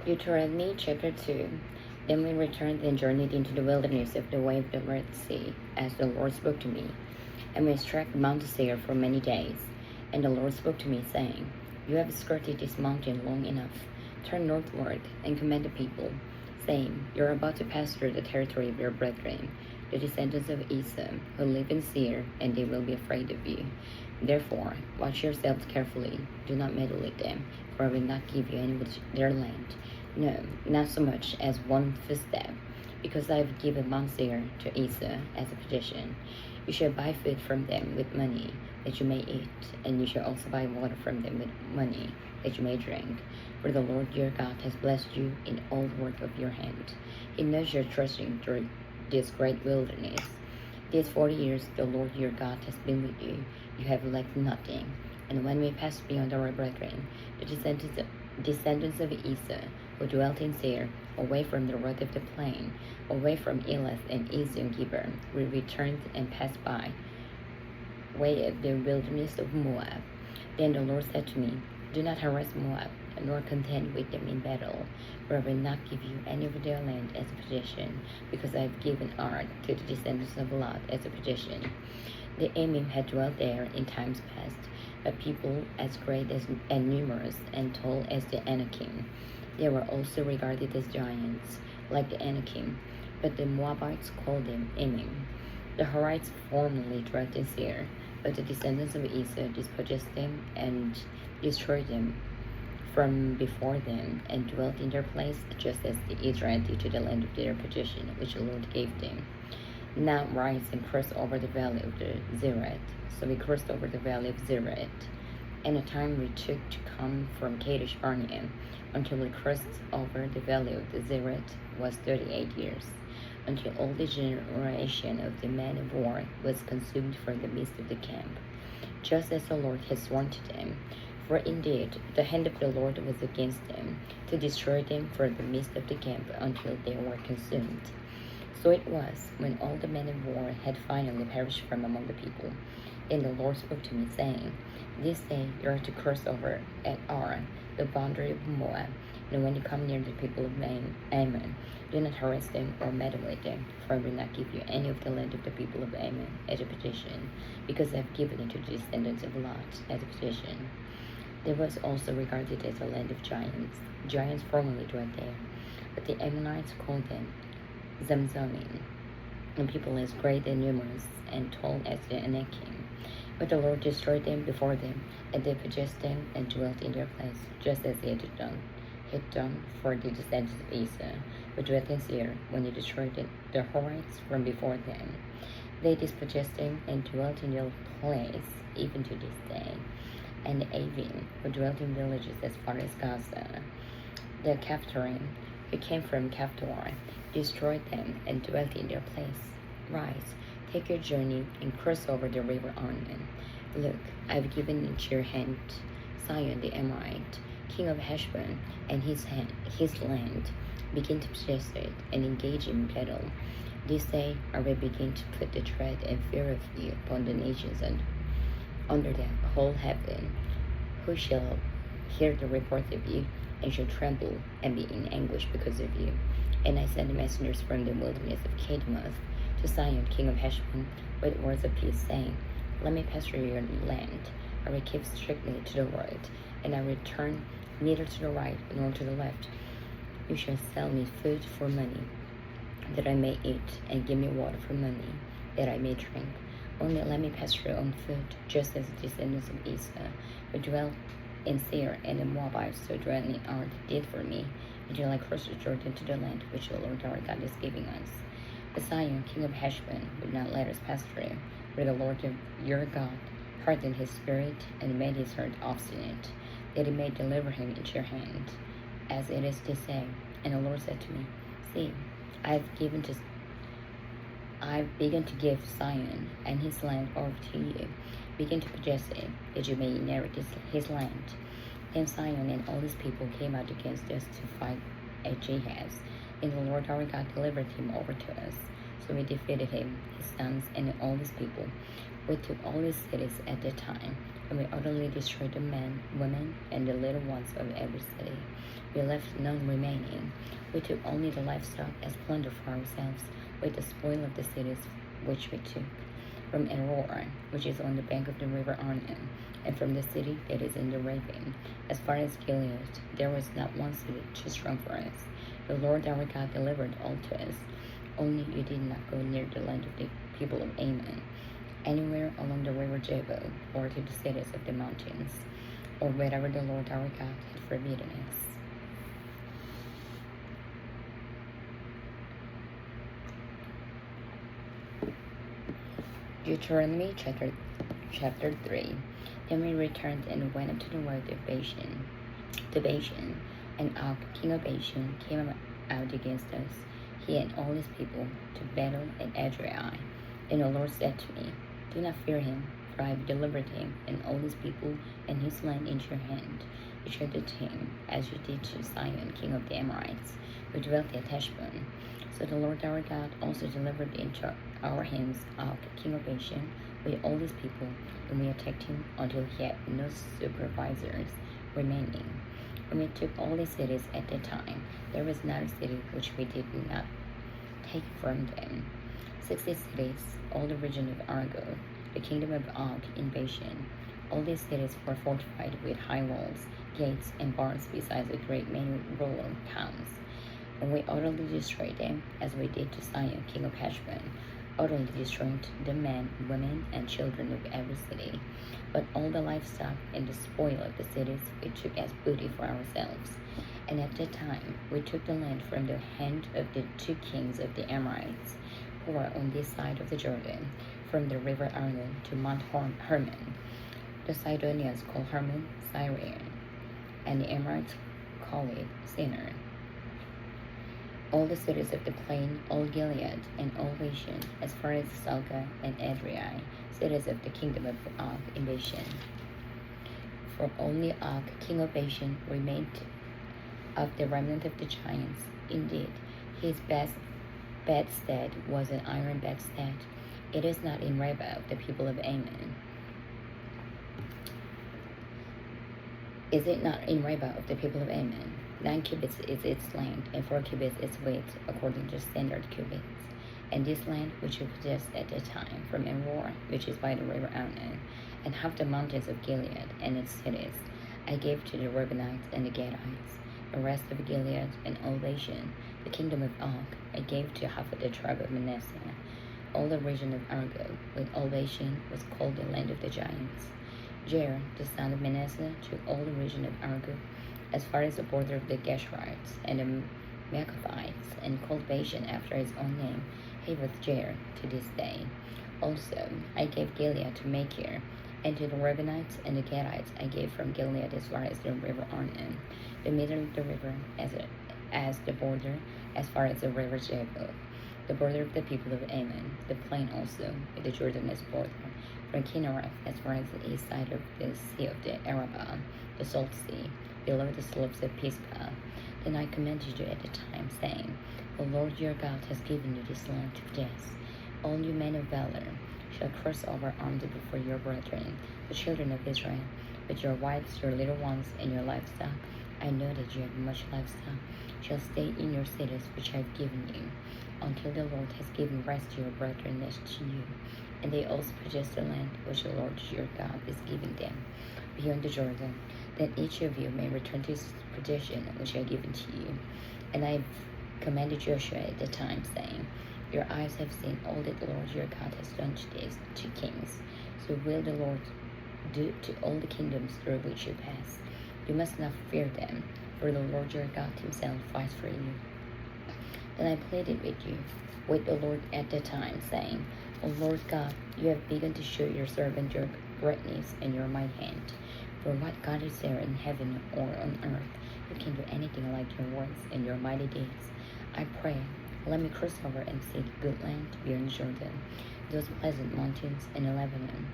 Deuteronomy chapter 2. Then we returned and journeyed into the wilderness of the way of the Red Sea, as the Lord spoke to me. And we struck Mount Seir for many days. And the Lord spoke to me, saying, You have skirted this mountain long enough. Turn northward and command the people, saying, You are about to pass through the territory of your brethren, the descendants of Esau, who live in Seir, and they will be afraid of you. Therefore, watch yourselves carefully. Do not meddle with them, for I will not give you any of their land. No, not so much as one footstep, because I have given Mount Seir to Esau as a possession. You shall buy food from them with money, that you may eat, and you shall also buy water from them with money, that you may drink. For the Lord your God has blessed you in all the work of your hand. He knows your trusting through this great wilderness. These 40 years the Lord your God has been with you. You have lacked nothing. And when we passed beyond our brethren, the descendants of Esau, who dwelt in Seir, away from the road of the plain, away from Elath and Ezion-Geber, we returned and passed by way of the wilderness of Moab. Then the Lord said to me, Do not harass Moab, nor contend with them in battle, for I will not give you any of their land as a possession, because I have given Ar to the descendants of Lot as a possession. The Emim had dwelt there in times past, a people as great as, and numerous and tall as the Anakim. They were also regarded as giants, like the Anakim, but the Moabites called them Emim. The Horites formerly dwelt in Seir, but the descendants of Esau dispossessed them and destroyed them from before them, and dwelt in their place, just as the Israelites did to the land of their possession, which the Lord gave them. Now rise and cross over the valley of the Zered. So we crossed over the valley of Zered. And the time we took to come from Kadesh Barnea until we crossed over the valley of the Zered was 38 years, until all the generation of the men of war was consumed from the midst of the camp, just as the Lord had sworn to them. For indeed the hand of the Lord was against them, to destroy them from the midst of the camp until they were consumed. So it was, when all the men of war had finally perished from among the people, then the Lord spoke to me, saying, This day you are to cross over at Ar, the boundary of Moab, and when you come near the people of Ammon, do not harass them or meddle with them, for I will not give you any of the land of the people of Ammon as a possession, because I have given it to the descendants of Lot as a possession. There was also regarded as a land of giants. Giants formerly dwelt there, but the Ammonites called them Zamzumim, and people as great and numerous and tall as the Anakim. But the Lord destroyed them before them, and they possessed them and dwelt in their place, just as he had done for the descendants of Esau, who dwelt in Seir, when he destroyed the Horites from before them. They dispossessed them and dwelt in their place, even to this day. And the Avim, who dwelt in villages as far as Gaza, the Caphtorim, who came from Caphtor, destroyed them and dwelt in their place. Rise, take your journey, and cross over the river Arnon. Look, I have given into your hand Sihon the Amorite, king of Heshbon, and his land. Begin to possess it and engage in battle. This day I will begin to put the dread and fear of you upon the nations under the whole heaven, who shall hear the report of you, and shall tremble and be in anguish because of you. And I sent messengers from the wilderness of Kedemoth to Sihon, king of Heshbon, with words of peace, saying, Let me pass through your land. I will keep strictly to the road, and I will turn neither to the right nor to the left. You shall sell me food for money, that I may eat, and give me water for money, that I may drink. Only let me pass through on foot, just as the descendants of Esau, who dwelt in Seir, and the Moabites who dwelt in Ar did for me, until I crossed the Jordan to the land which the Lord our God is giving us. But Sihon, king of Heshbon, would not let us pass through, for the Lord your God hardened his spirit and made his heart obstinate, that he may deliver him into your hand, as it is this day. And the Lord said to me, See, I've begun to give Sihon and his land over to you. Begin to possess it, that you may inherit his land. Then Sihon and all his people came out against us to fight at Jahaz, and the Lord our God delivered him over to us. So we defeated him, his sons, and all his people. We took all his cities at that time, and we utterly destroyed the men, women, and the little ones of every city. We left none remaining. We took only the livestock as plunder for ourselves, with the spoil of the cities which we took. From Aurora, which is on the bank of the river Arnon, and from the city that is in the ravine, as far as Gilead, there was not one city too strong for us. The Lord our God delivered all to us. Only you did not go near the land of the people of Ammon, anywhere along the river Jebel, or to the cities of the mountains, or wherever the Lord our God had forbidden us. Deuteronomy chapter 3. Then we returned and went up to the road of Bashan, and Og, king of Bashan, came out against us, he and all his people, to battle at Edrei. Then the Lord said to me, Do not fear him, for I have delivered him and all his people and his land into your hand. You shall do to him as you did to Sihon, king of the Amorites, who dwelt at Heshbon. So the Lord our God also delivered into our hands Og, king of Bashan, with all his people, and we attacked him until he had no supervisors remaining. When we took all the cities at that time, there was not a city which we did not take from them. 60 cities, all the region of Argob, the kingdom of Og in Bashan. All these cities were fortified with high walls, gates, and bars, besides a great many rural towns. And we utterly destroyed them, as we did to Sihon, king of Heshbon, utterly destroyed the men, women, and children of every city. But all the livestock and the spoil of the cities we took as booty for ourselves. And at that time we took the land from the hand of the 2 kings of the Amorites, who were on this side of the Jordan, from the river Arnon to Mount Hermon. The Sidonians call Hermon Syrian, and the Amorites call it Sinner. All the cities of the plain, all Gilead, and all Bashan, as far as Salga and Edrei, cities of the kingdom of Og in Bashan. For only Og, king of Bashan, remained of the remnant of the giants. Indeed, his bedstead was an iron bedstead. It is not in Rabbah of the people of Ammon. Is it not in Rabbah of the people of Ammon? 9 cubits is its length, and 4 cubits its width, according to standard cubits. And this land which you possessed at that time, from Aurora, which is by the river Arnon, and half the mountains of Gilead and its cities, I gave to the Reubenites and the Gadites. The rest of Gilead and all Bashan, the kingdom of Og, I gave to half of the tribe of Manasseh. All the region of Argob, with all Bashan, was called the land of the giants. Jair, the son of Manasseh, took all the region of Argob, as far as the border of the Geshurites and the Maacathites, and called Bashan after his own name, Havoth Jair, to this day. Also, I gave Gilead to Machir, and to the Reubenites and the Gadites I gave from Gilead as far as the river Arnon, the middle of the river, as the border, as far as the river Jebel, the border of the people of Ammon, the plain also, with the Jordan's border, from Kinnereth as far as the east side of the sea of the Arabah, the salt sea, below the slopes of Pisgah. Then I commanded you at the time, saying, The Lord your God has given you this land to possess. All you men of valor shall cross over armed before your brethren, the children of Israel, with your wives, your little ones, and your livestock. I know that you have much livestock, shall stay in your cities which I have given you, until the Lord has given rest to your brethren next to you. And they also possess the land which the Lord your God is giving them, beyond the Jordan, that each of you may return to his possession which I have given to you. And I have commanded Joshua at the time, saying, Your eyes have seen all that the Lord your God has done to these 2 kings. So will the Lord do to all the kingdoms through which you pass. You must not fear them, for the Lord your God himself fights for you. Then I pleaded with the Lord at the time, saying, O Lord God, you have begun to show your servant your greatness and your mighty hand. For what God is there in heaven or on earth who can do anything like your works and your mighty deeds? I pray, let me cross over and see the good land beyond Jordan, those pleasant mountains in Lebanon.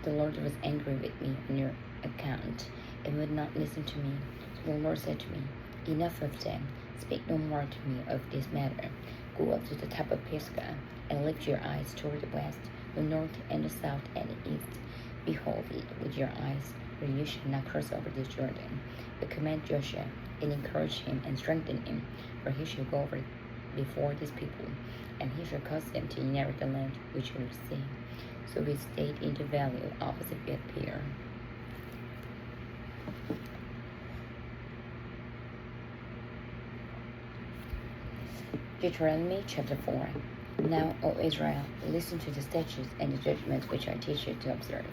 The Lord was angry with me on your account, and would not listen to me. So the Lord said to me, Enough of them, speak no more to me of this matter. Go up to the top of Pisgah, and lift your eyes toward the west, the north, and the south, and the east. Behold it with your eyes, for you shall not cross over this Jordan. But command Joshua, and encourage him, and strengthen him, for he shall go over before this people, and he shall cause them to inherit the land which you will see. So we stayed in the valley opposite Beth Peor. Deuteronomy chapter 4. Now, O Israel, listen to the statutes and the judgments which I teach you to observe,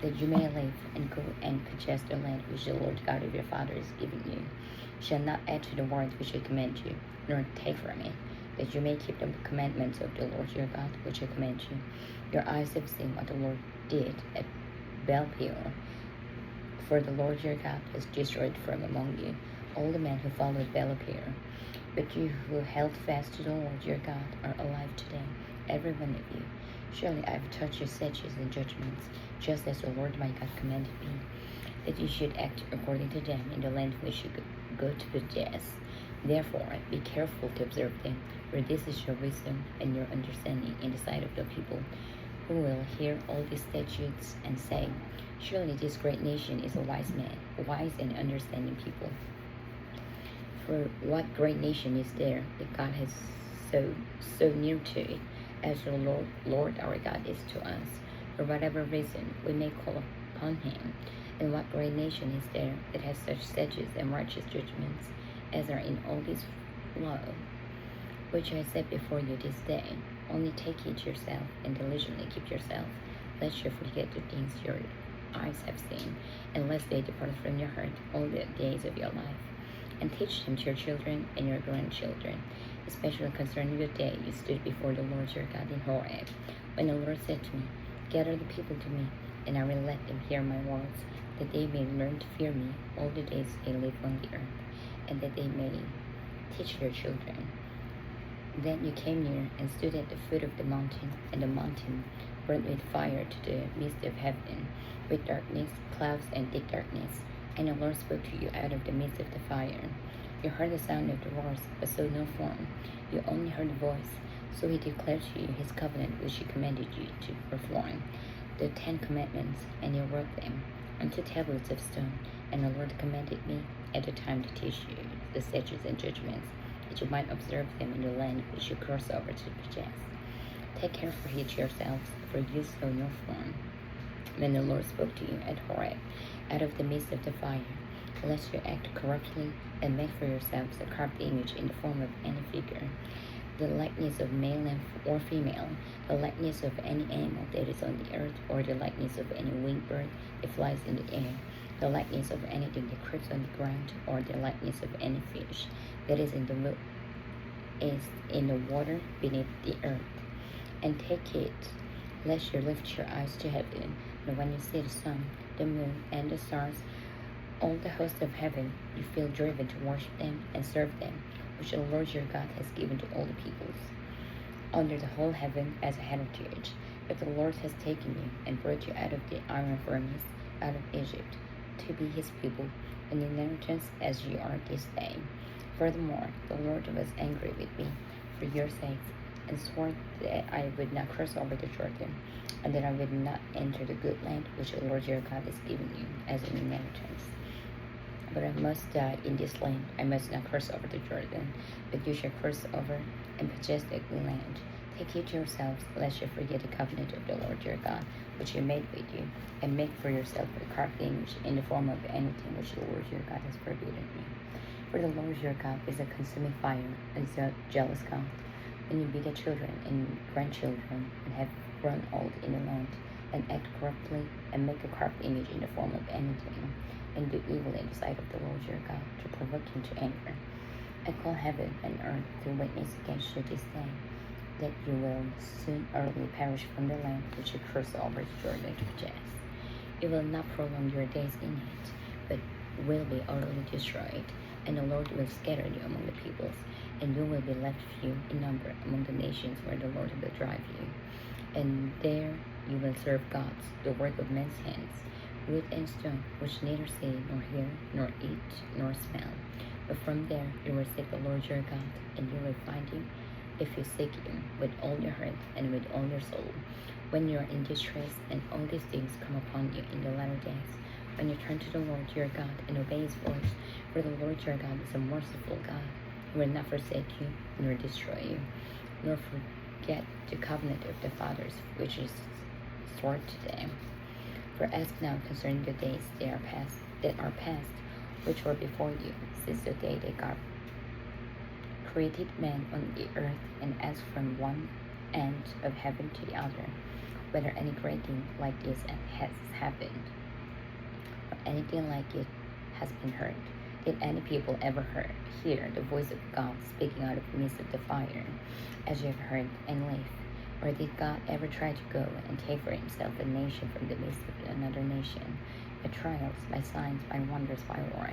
that you may live and go and possess the land which the Lord God of your fathers is giving you. Shall not add to the word which I command you, nor take from it, that you may keep the commandments of the Lord your God which I command you. Your eyes have seen what the Lord did at Baal Peor, for the Lord your God has destroyed from among you all the men who followed Baal Peor. But you who held fast to the Lord your God are alive today, every one of you. Surely I have taught you statutes and judgments, just as the Lord my God commanded me, that you should act according to them in the land which you go to possess. Therefore, be careful to observe them, for this is your wisdom and your understanding in the sight of the people, who will hear all these statutes and say, surely this great nation is a wise man, wise and understanding people. For what great nation is there that God has so near to it, as the Lord our God is to us? For whatever reason we may call upon him. And what great nation is there that has such statutes and righteous judgments as are in all this law, which I set before you this day? Only take heed to yourself, and diligently keep yourself, lest you forget the things your eyes have seen, and lest they depart from your heart all the days of your life. And teach them to your children and your grandchildren, especially concerning the day you stood before the Lord your God in Horeb, when the Lord said to me, gather the people to me, and I will let them hear my words, that they may learn to fear me all the days they live on the earth, and that they may teach their children. Then you came near and stood at the foot of the mountain, and the mountain burned with fire to the midst of heaven, with darkness, clouds, and thick darkness. And the Lord spoke to you out of the midst of the fire. You heard the sound of the voice, but saw no form. You only heard the voice. So he declared to you his covenant which he commanded you to perform, the 10 commandments, and you wrote them on 2 tablets of stone. And the Lord commanded me at the time to teach you the statutes and judgments, that you might observe them in the land which you cross over to possess. Take careful heed to yourselves, for you saw no form when the Lord spoke to you at Horeb, out of the midst of the fire, lest you act corruptly and make for yourselves a carved image in the form of any figure, the likeness of male or female, the likeness of any animal that is on the earth, or the likeness of any winged bird that flies in the air, the likeness of anything that creeps on the ground, or the likeness of any fish that is in the water beneath the earth. And take it, lest you lift your eyes to heaven, and when you see the sun, the moon, and the stars, all the hosts of heaven, you feel driven to worship them and serve them, which the Lord your God has given to all the peoples under the whole heaven as a heritage. But the Lord has taken you and brought you out of the iron furnace, out of Egypt, to be his people, an inheritance as you are this day. Furthermore, the Lord was angry with me for your sakes, and swore that I would not cross over the Jordan, and that I would not enter the good land which the Lord your God has given you as an inheritance. But I must die in this land. I must not cross over the Jordan, but you shall cross over and possess the good land. Take heed to yourselves, lest you forget the covenant of the Lord your God, which he made with you, and make for yourself a carved image in the form of anything which the Lord your God has forbidden you. For the Lord your God is a consuming fire, and a jealous God. When you beget children and grandchildren, and have grown old in the land, and act corruptly, and make a carved image in the form of anything, and do evil in the sight of the Lord your God, to provoke him to anger, I call heaven and earth to witness against you this day, that you will soon utterly perish from the land which you cross over the Jordan to possess. You will not prolong your days in it, but will be utterly destroyed, and the Lord will scatter you among the peoples, and you will be left few in number among the nations where the Lord will drive you. And there you will serve gods, the work of men's hands, wood and stone, which neither see, nor hear, nor eat, nor smell. But from there you will seek the Lord your God, and you will find him, if you seek him with all your heart and with all your soul. when you are in distress, and all these things come upon you in the latter days. When you turn to the Lord your God and obey his voice, for the Lord your God is a merciful God. He will not forsake you, nor destroy you, nor forget the covenant of the fathers, which is sworn to them. For ask now concerning the days that are past, which were before you, since the day that God created man on the earth, and ask from one end of heaven to the other, whether any great thing like this has happened, or anything like it has been heard. Did any people ever hear the voice of God speaking out of the midst of the fire, as you have heard, and live? Or did God ever try to go and take for himself a nation from the midst of another nation, by trials, by signs, by wonders, by war,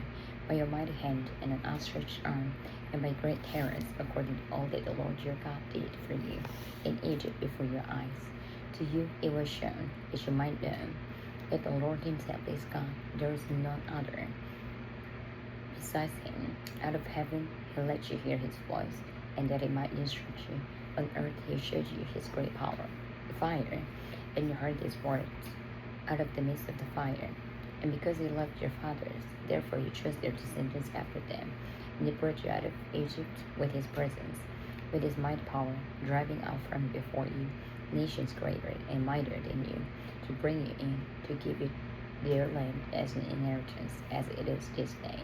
by your mighty hand and an outstretched arm, and by great terrors, according to all that the Lord your God did for you in Egypt before your eyes? To you it was shown, that you might know that the Lord himself is God, there is none other besides him. Out of heaven he let you hear his voice, and that he might instruct you. On earth he showed you his great power, the fire, and you heard his words out of the midst of the fire. And because he loved your fathers, therefore he chose their descendants after them, and he brought you out of Egypt with his presence, with his mighty power, driving out from before you nations greater and mightier than you, to bring you in, to give you their land as an inheritance, as it is this day.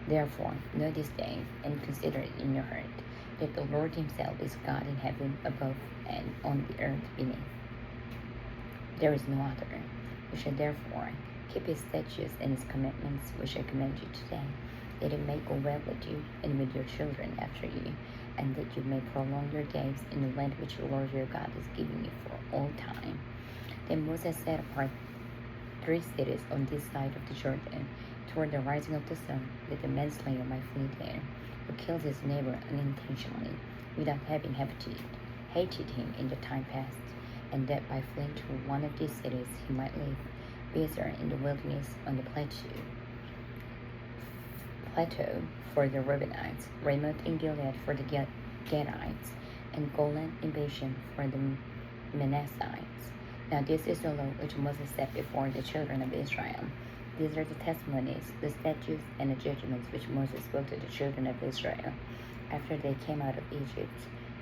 Therefore, know this day, and consider it in your heart, that the Lord himself is God in heaven above and on the earth beneath. There is no other. You shall therefore keep his statutes and his commandments, which I command you today, that it may go well with you and with your children after you, and that you may prolong your days in the land which the Lord your God is giving you for all time. Then Moses set apart 3 cities on this side of the Jordan, toward the rising of the sun, that the manslayer might flee there, who kills his neighbor unintentionally, without having hated him in the time past, and that by fleeing to one of these cities he might live, Bezer in the wilderness on the plateau for the Reubenites, Ramoth in Gilead for the Gadites, and Golan in Bashan for the Manassites. Now this is the law which Moses set before the children of Israel. These are the testimonies, the statutes, and the judgments which Moses spoke to the children of Israel after they came out of Egypt,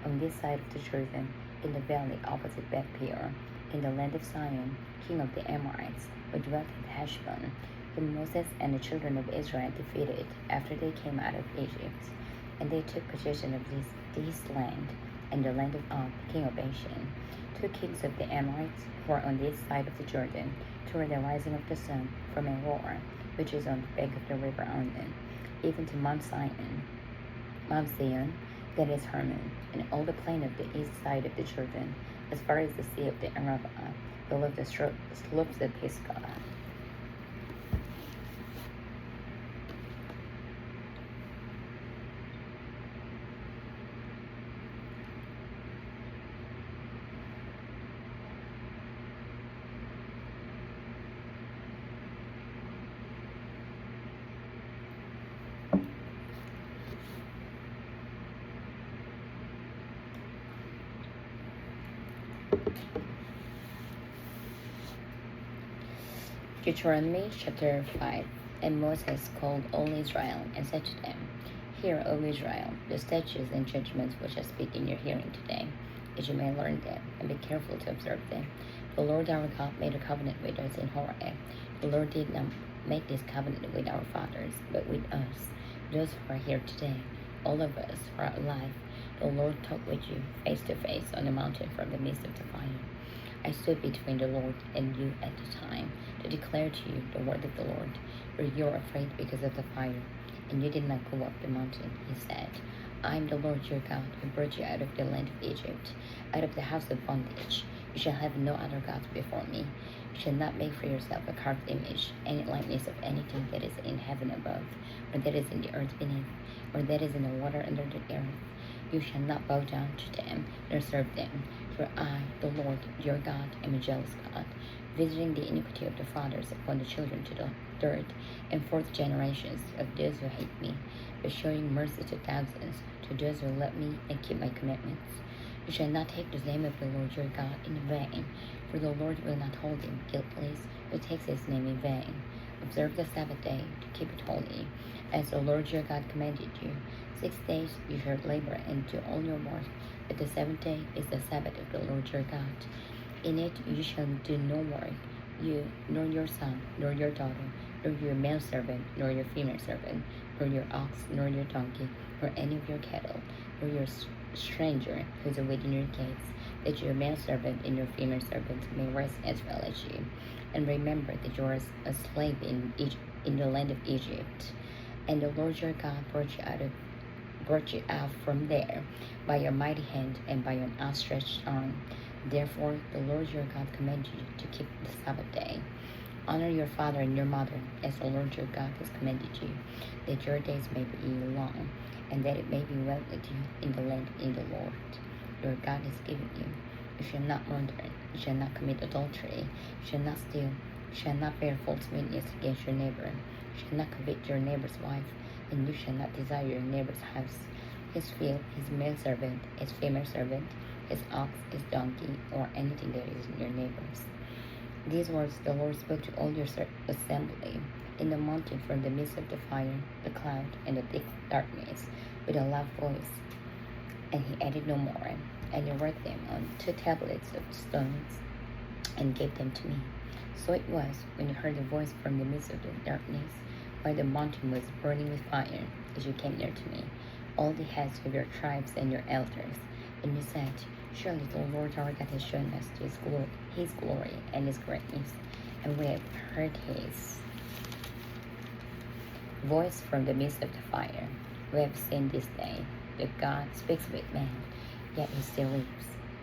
on this side of the Jordan, in the valley opposite Beth Peor, in the land of Sihon, king of the Amorites, who dwelt in Heshbon, whom Moses and the children of Israel defeated after they came out of Egypt. And they took possession of this land, and the land of Og, king of Bashan, 2 kings of the Amorites, who are on this side of the Jordan, toward the rising of the sun, from Aroer, which is on the bank of the river Arnon, even to Mount Zion, that is Hermon, and all the plain of the east side of the Jordan, as far as the sea of the Arabah, below the slopes of Pisgah. Deuteronomy chapter 5. And Moses called all Israel and said to them, Hear, O Israel, the statutes and judgments which I speak in your hearing today, that you may learn them and be careful to observe them. The Lord our God made a covenant with us in Horeb. The Lord did not make this covenant with our fathers, but with us, those who are here today, all of us who are alive. The Lord talked with you face to face on the mountain from the midst of the fire. I stood between the Lord and you at the time, to declare to you the word of the Lord, for you are afraid because of the fire, and you did not go up the mountain. He said, I am the Lord your God, who brought you out of the land of Egypt, out of the house of bondage. You shall have no other gods before me. You shall not make for yourself a carved image, any likeness of anything that is in heaven above, or that is in the earth beneath, or that is in the water under the earth. You shall not bow down to them, nor serve them. For I, the Lord your God, am a jealous God, visiting the iniquity of the fathers upon the children to the 3rd and 4th generations of those who hate me, but showing mercy to thousands, to those who love me and keep my commandments. You shall not take the name of the Lord your God in vain, for the Lord will not hold him guiltless who takes his name in vain. Observe the Sabbath day to keep it holy, as the Lord your God commanded you. 6 days you shall labor and do all your work, but the seventh day is the Sabbath of the Lord your God. In it you shall do no work, you, nor your son, nor your daughter, nor your male servant, nor your female servant, nor your ox, nor your donkey, nor any of your cattle, nor your stranger who is within your gates, that your male servant and your female servant may rest as well as you. And remember that you are a slave in the land of Egypt, and the Lord your God brought you out from there by your mighty hand and by your outstretched arm. Therefore the Lord your God commands you to keep the Sabbath day. Honor your father and your mother, as the Lord your God has commanded you, that your days may be long, and that it may be well with you in the land in the Lord your God has given you. You shall not murder, you shall not commit adultery, you shall not steal, you shall not bear false witness against your neighbor, you shall not covet your neighbor's wife, and you shall not desire your neighbor's house, his field, his male servant, his female servant, his ox, his donkey, or anything that is in your neighbor's. These words the Lord spoke to all your assembly in the mountain from the midst of the fire, the cloud, and the thick darkness, with a loud voice. And he added no more. And he wrote them on 2 tablets of stones, and gave them to me. So it was, when you heard the voice from the midst of the darkness, while the mountain was burning with fire, as you came near to me, all the heads of your tribes and your elders, and you said, Surely the Lord our God has shown us his glory and his greatness, and we have heard his voice from the midst of the fire. We have seen this day that God speaks with man, yet he still lives.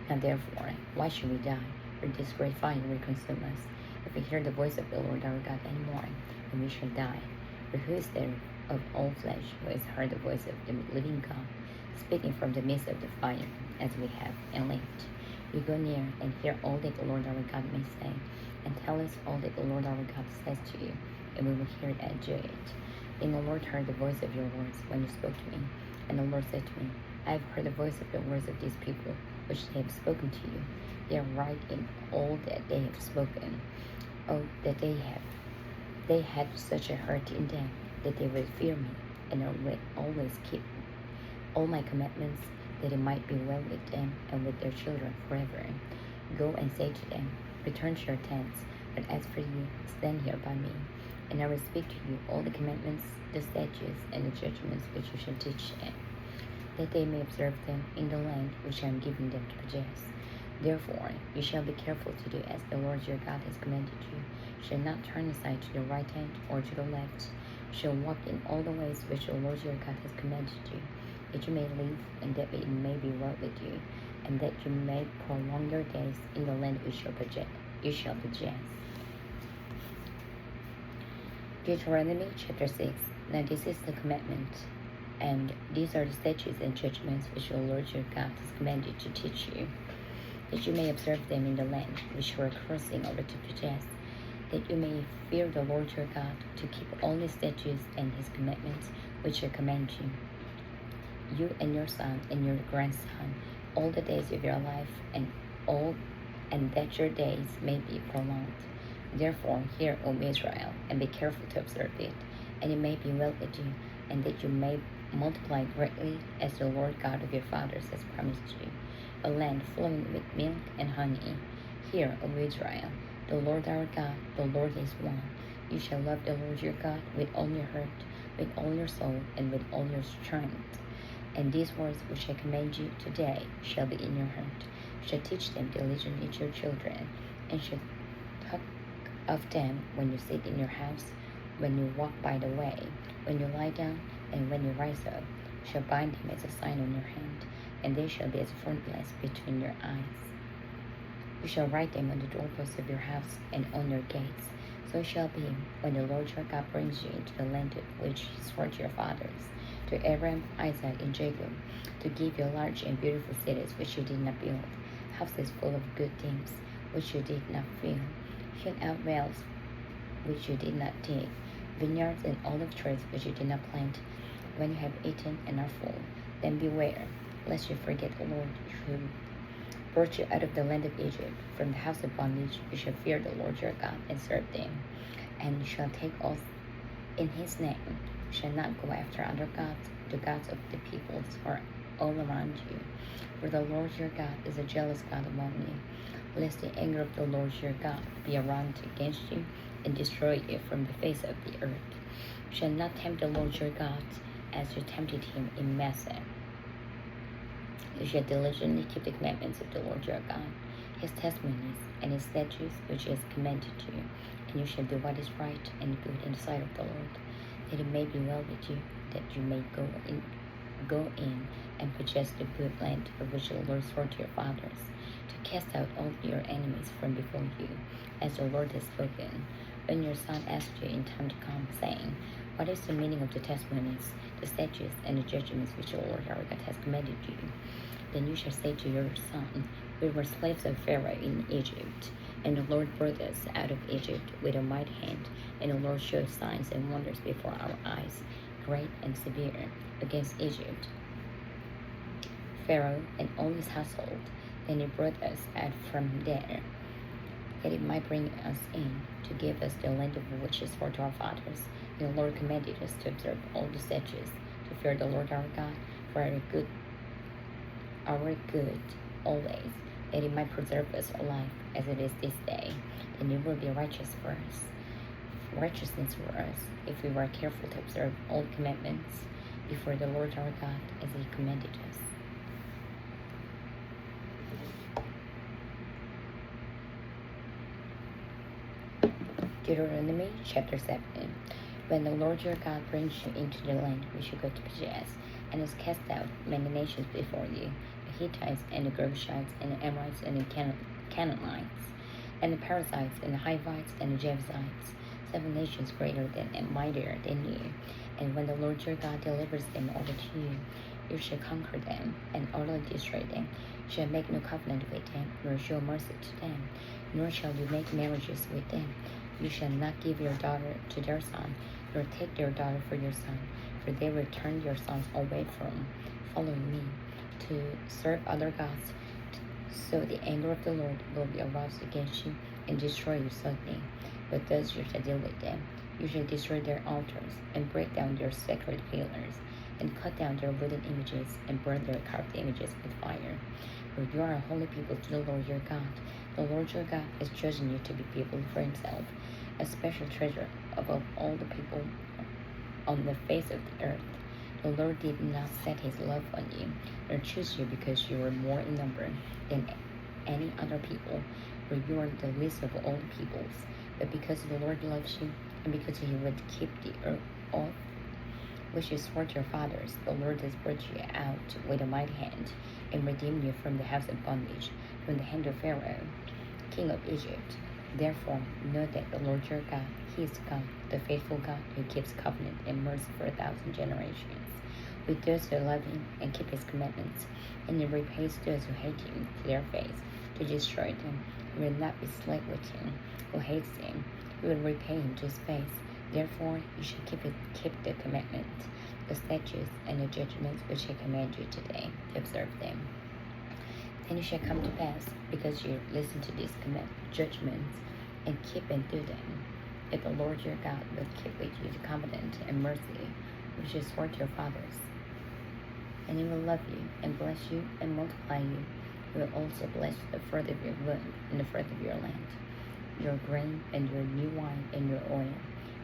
Now therefore, why should we die? For this great fire will consume us. If we hear the voice of the Lord our God any more, then we shall die. For who is there of all flesh who has heard the voice of the living God, speaking from the midst of the fire, as we have, and lived? We go near and hear all that the Lord our God may say, and tell us all that the Lord our God says to you, and we will hear it and do it. Then the Lord heard the voice of your words when you spoke to me. And the Lord said to me, I have heard the voice of the words of these people, which they have spoken to you. They are right in all that they have spoken. Oh, that they had such a heart in them, that they would fear me, and would always keep all my commandments, that it might be well with them and with their children forever. Go and say to them, Return to your tents, but as for you, stand here by me. And I will speak to you all the commandments, the statutes, and the judgments which you shall teach them, that they may observe them in the land which I am giving them to possess. Therefore, you shall be careful to do as the Lord your God has commanded you. You shall not turn aside to the right hand or to the left. You shall walk in all the ways which the Lord your God has commanded you, that you may live, and that it may be well with you, and that you may prolong your days in the land which you shall possess. Deuteronomy chapter 6. Now this is the commandment, and these are the statutes and judgments which the Lord your God has commanded to teach you, that you may observe them in the land which you are crossing over to possess, that you may fear the Lord your God, to keep all his statutes and his commandments which I command you and your son and your grandson, all the days of your life, and that your days may be prolonged. Therefore, hear, O Israel, and be careful to observe it, and it may be well with you, and that you may multiply greatly, as the Lord God of your fathers has promised you, a land flowing with milk and honey. Hear, O Israel, the Lord our God, the Lord is one. You shall love the Lord your God with all your heart, with all your soul, and with all your strength. And these words which I command you today shall be in your heart. You shall teach them diligently to your children, and shall talk of them when you sit in your house, when you walk by the way, when you lie down, and when you rise up. You shall bind them as a sign on your hand, and they shall be as frontlets between your eyes. You shall write them on the doorposts of your house and on your gates. So it shall be, when the Lord your God brings you into the land which he swore to your fathers, to Abraham, Isaac, and Jacob, to give you large and beautiful cities which you did not build, houses full of good things which you did not fill, hewn out wells which you did not dig, vineyards and olive trees which you did not plant. When you have eaten and are full, then beware, lest you forget the Lord brought you out of the land of Egypt, from the house of bondage. You shall fear the Lord your God and serve him, and you shall take oath in his name. You shall not go after other gods, the gods of the peoples who are all around you. For the Lord your God is a jealous God among you, lest the anger of the Lord your God be aroused against you and destroy you from the face of the earth. You shall not tempt the Lord your God as you tempted him in Massa. You shall diligently keep the commandments of the Lord your God, his testimonies and his statutes which he has commanded you, and you shall do what is right and good in the sight of the Lord, that it may be well with you, that you may go in and possess the good land of which the Lord swore to your fathers, to cast out all your enemies from before you, as the Lord has spoken. When your son asks you in time to come, saying, What is the meaning of the testimonies, the statutes, and the judgments which the Lord our God has commanded you? Then you shall say to your son, We were slaves of Pharaoh in Egypt, and the Lord brought us out of Egypt with a mighty hand, and the Lord showed signs and wonders before our eyes, great and severe, against Egypt, Pharaoh and all his household. Then he brought us out from there, that it might bring us in, to give us the land of which is for to our fathers. And the Lord commanded us to observe all the statutes, to fear the Lord our God, for our good always, that it might preserve us alive as it is this day. Then it will be righteousness for us, if we were careful to observe all commandments before the Lord our God as he commanded us. Deuteronomy chapter 7. When the Lord your God brings you into the land which you go to possess, and has cast out many nations before you, the Hittites and the Girgashites and the Amorites and the Canaanites, and the Perizzites and the Hivites and the Jebusites, 7 nations greater than and mightier than you. And when the Lord your God delivers them over to you, you shall conquer them and utterly destroy them. You shall make no covenant with them, nor show mercy to them, nor shall you make marriages with them. You shall not give your daughter to their son, nor take their daughter for your son, for they will turn your sons away from following me, to serve other gods. So the anger of the Lord will be aroused against you and destroy you suddenly. But thus you shall deal with them. You shall destroy their altars, and break down their sacred pillars, and cut down their wooden images, and burn their carved images with fire. For you are a holy people to the Lord your God. The Lord your God has chosen you to be people for himself, a special treasure above all the people on the face of the earth. The Lord did not set his love on you, nor choose you because you were more in number than any other people, for you are the least of all the peoples, but because the Lord loves you, and because he would keep the oath which he swore to your fathers, the Lord has brought you out with a mighty hand, and redeemed you from the house of bondage, from the hand of Pharaoh, king of Egypt. Therefore, know that the Lord your God, he is God, the faithful God, who keeps covenant and mercy for 1,000 generations, with those who love him and keep his commandments, and he repays those who hate him to their face, to destroy them. He will not be slack with him who hates him. He will repay him to his face. Therefore, you should keep the commandments, the statutes, and the judgments which I command you today, to observe them. Then it shall come to pass, because you listen to these judgments, and keep and do them, that the Lord your God will keep with you the covenant and mercy which he swore to your fathers. And he will love you, and bless you, and multiply you. He will also bless the fruit of your womb, and the fruit of your land, your grain, and your new wine, and your oil,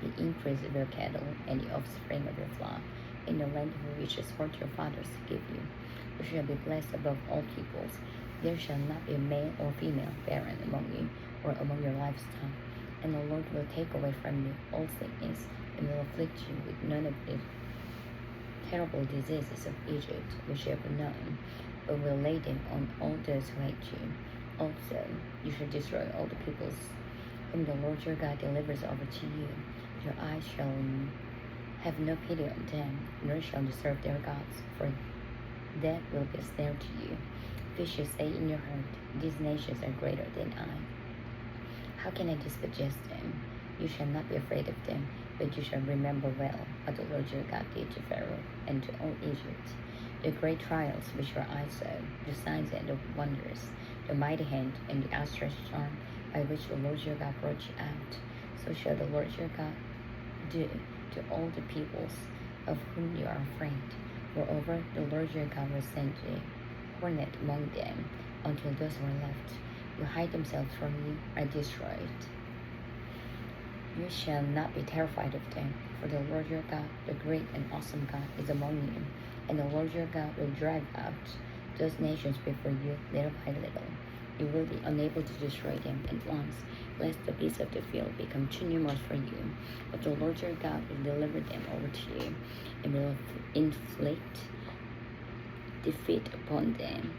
the increase of your cattle, and the offspring of your flock, in the land of which he swore to your fathers to give you. You shall be blessed above all peoples. There shall not be a male or female barren among you, or among your livestock. And the Lord will take away from you all sickness, and will afflict you with none of the terrible diseases of Egypt, which you have known, but will lay them on all those who hate you. Also, you shall destroy all the peoples whom the Lord your God delivers over to you. Your eyes shall have no pity on them, nor shall you serve their gods, for that will be a snare to you. If you shall say in your heart, These nations are greater than I, how can I dispossess them? You shall not be afraid of them, but you shall remember well what the Lord your God did to Pharaoh and to all Egypt, The great trials which your eyes saw, the signs and the wonders, the mighty hand and the outstretched arm by which the Lord your God brought you out, so shall the Lord your God do to all the peoples of whom you are afraid. Moreover, the Lord your God will send a hornet among them, until those who are left, who hide themselves from you, are destroyed. You shall not be terrified of them, for the Lord your God, the great and awesome God, is among you, and the Lord your God will drive out those nations before you little by little. You will be unable to destroy them at once, lest the beasts of the field become too numerous for you. But the Lord your God will deliver them over to you, and will inflict defeat upon them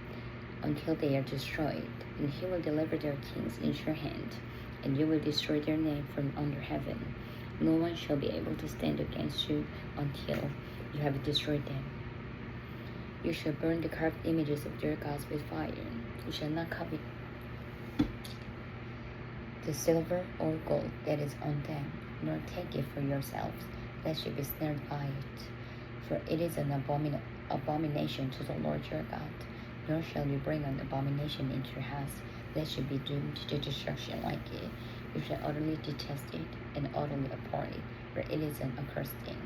until they are destroyed. And he will deliver their kings into your hand, and you will destroy their name from under heaven. No one shall be able to stand against you until you have destroyed them. You shall burn the carved images of their gods with fire. You shall not covet the silver or gold that is on them, nor take it for yourselves, lest you be snared by it. For it is an abomination to the Lord your God. Nor shall you bring an abomination into your house, lest you be doomed to destruction like it. You shall utterly detest it and utterly abhor it, for it is an accursed thing.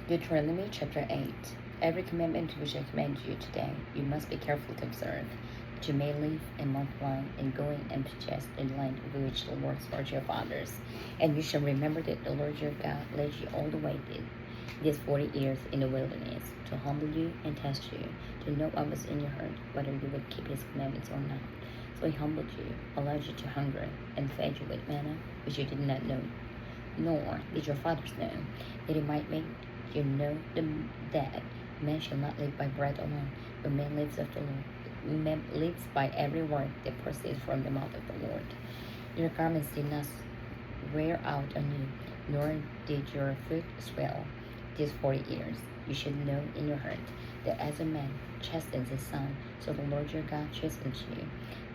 Deuteronomy chapter 8. Every commandment which I command you today, you must be careful to observe, that you may live and multiply, and go in and possess the land of which the Lord swore to your fathers. And you shall remember that the Lord your God led you all the way these 40 years in the wilderness, to humble you and test you, to know what was in your heart, whether you would keep his commandments or not. So he humbled you, allowed you to hunger, and fed you with manna, which you did not know, nor did your fathers know, that he might make you know that man shall not live by bread alone, but man lives of the Lord. Man lives by every word that proceeds from the mouth of the Lord. Your garments did not wear out on you, nor did your foot swell these 40 years. You should know in your heart that as a man chastens his son, so the Lord your God chastens you.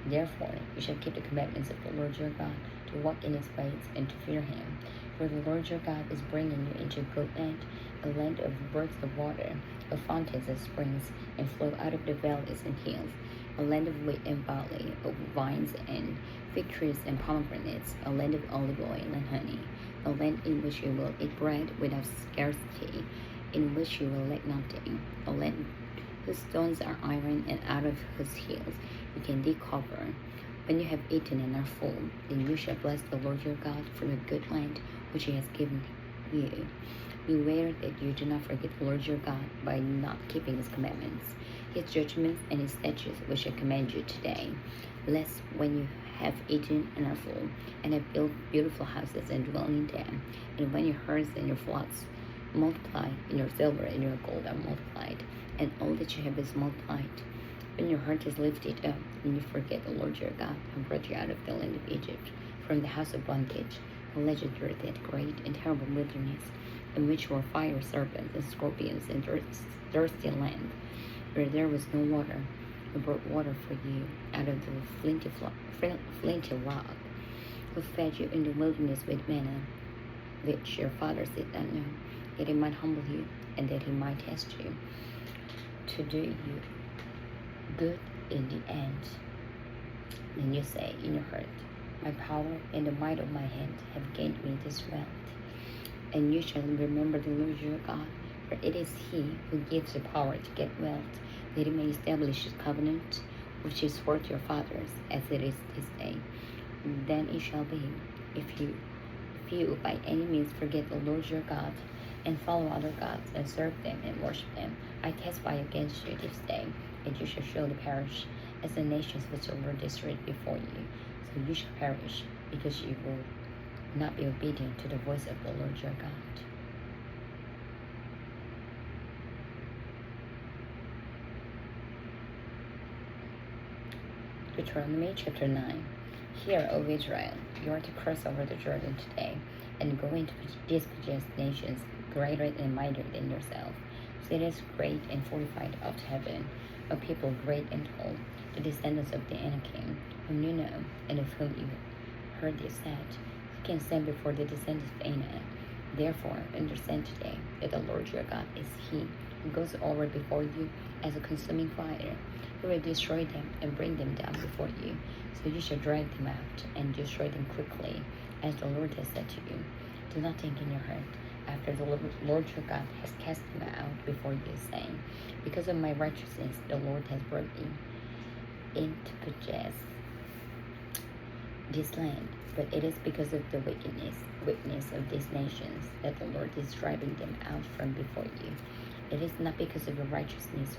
Therefore, you shall keep the commandments of the Lord your God, to walk in his ways and to fear him. For the Lord your God is bringing you into a good land, a land of brooks of water, of fountains and springs, and flow out of the valleys and hills, a land of wheat and barley, of vines and fig trees and pomegranates, a land of olive oil and honey, a land in which you will eat bread without scarcity, in which you will lack nothing, a land whose stones are iron, and out of whose hills you can dig copper. When you have eaten and are full, then you shall bless the Lord your God for the good land which he has given you. Beware that you do not forget the Lord your God by not keeping his commandments, his judgments, and his statutes which I command you today, lest when you have eaten and are full, and have built beautiful houses and dwell in them, and when your herds and your flocks multiply, and your silver and your gold are multiplied, and all that you have is multiplied, when your heart is lifted up, and you forget the Lord your God, who brought you out of the land of Egypt, from the house of bondage, who led you through that great and terrible wilderness, in which were fire serpents and scorpions and thirsty land, where there was no water, who brought water for you out of the flinty rock, who fed you in the wilderness with manna, which your fathers did not know, that he might humble you, and that he might test you, to do you good in the end. Then you say in your heart, my power and the might of my hand have gained me this wealth. And you shall remember the Lord your God, for it is he who gives you power to get wealth, that he may establish his covenant, which is for your fathers, as it is this day. Then it shall be, if you by any means forget the Lord your God, and follow other gods, and serve them and worship them, I testify against you this day, and you shall surely perish, as the nations which the Lord destroyed before you. So you shall perish, because you will not be obedient to the voice of the Lord your God. Deuteronomy chapter 9. Hear, O Israel, you are to cross over the Jordan today, and go into dispossess nations greater and mightier than yourself, cities great and fortified of heaven, a people great and tall, the descendants of the Anakim, whom you know, and of whom you heard this said, who can stand before the descendants of Anak? Therefore, understand today that the Lord your God is He who goes over before you as a consuming fire. He will destroy them and bring them down before you. So you shall drive them out and destroy them quickly, as the Lord has said to you. Do not think in your heart, after the Lord your God has cast them out before you, saying, because of my righteousness the Lord has brought me in to possess this land. But it is because of the weakness of these nations that the Lord is driving them out from before you. It is not because of your righteousness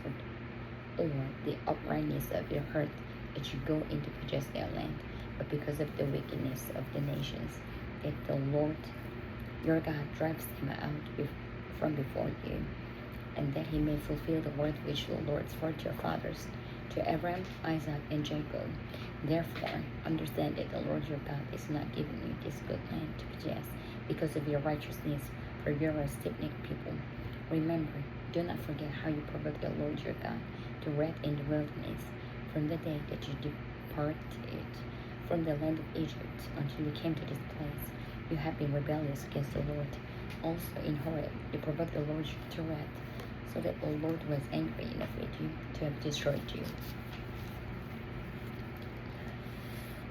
or the uprightness of your heart that you go in to possess their land, but because of the wickedness of the nations, that the Lord your God drives them out from before you, and that He may fulfill the word which the Lord swore to your fathers, to Abraham, Isaac, and Jacob. Therefore, understand that the Lord your God is not giving you this good land to possess because of your righteousness, for you are a stiff-necked people. Remember, do not forget how you provoked the Lord your God to wrath in the wilderness, from the day that you departed from the land of Egypt until you came to this place. You have been rebellious against the Lord. Also in Horeb, you provoked the Lord to wrath, so that the Lord was angry enough with you to have destroyed you.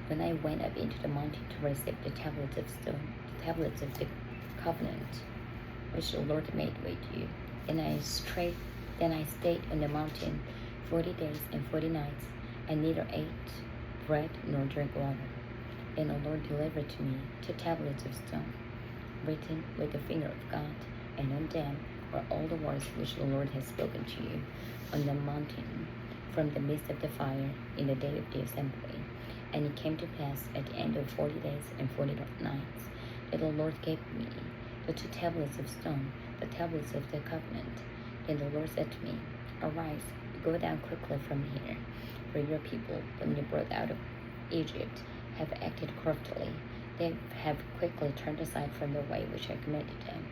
When I went up into the mountain to receive the tablets of stone, the tablets of the covenant which the Lord made with you, then I stayed on the mountain 40 days and 40 nights, and neither ate bread nor drank water. And the Lord delivered to me 2 tablets of stone, written with the finger of God, and on them were all the words which the Lord has spoken to you on the mountain from the midst of the fire in the day of the assembly. And it came to pass at the end of 40 days and 40 nights that the Lord gave me the 2 tablets of stone, the tablets of the covenant. Then the Lord said to me, arise, go down quickly from here, for your people, whom you brought out of Egypt, have acted craftily. They have quickly turned aside from the way which I commanded them.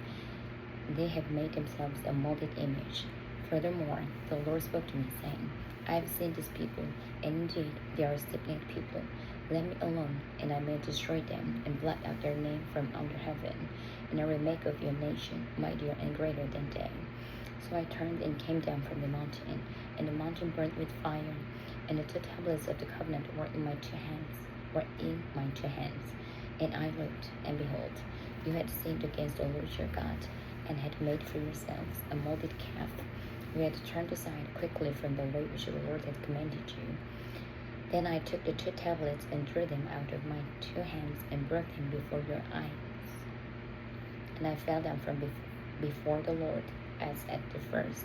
They have made themselves a molded image. Furthermore, the Lord spoke to me, saying, I have seen this people, and indeed they are a stiff-necked people. Let me alone, and I may destroy them, and blot out their name from under heaven, and I will make of your nation mightier and greater than they. So I turned and came down from the mountain, and the mountain burned with fire, and the 2 tablets of the covenant were in my 2 hands. And I looked, and behold, you had sinned against the Lord your God, and had made for yourselves a molded calf. You had turned aside quickly from the way which the Lord had commanded you. Then I took the 2 tablets and drew them out of my 2 hands and broke them before your eyes. And I fell down from before the Lord as at the first.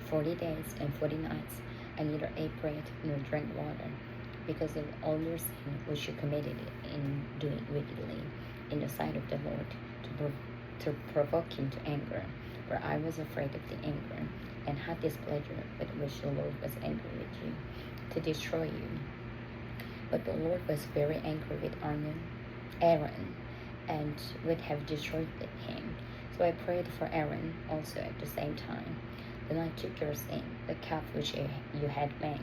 40 days and 40 nights I neither ate bread nor drank water, because of all your sin which you committed in doing wickedly in the sight of the Lord, to provoke him to anger. For I was afraid of the anger and hot displeasure with which the Lord was angry with you, to destroy you. But the Lord was very angry with Aaron, and would have destroyed him. So I prayed for Aaron also at the same time. Then I took your sin, the calf which you had made,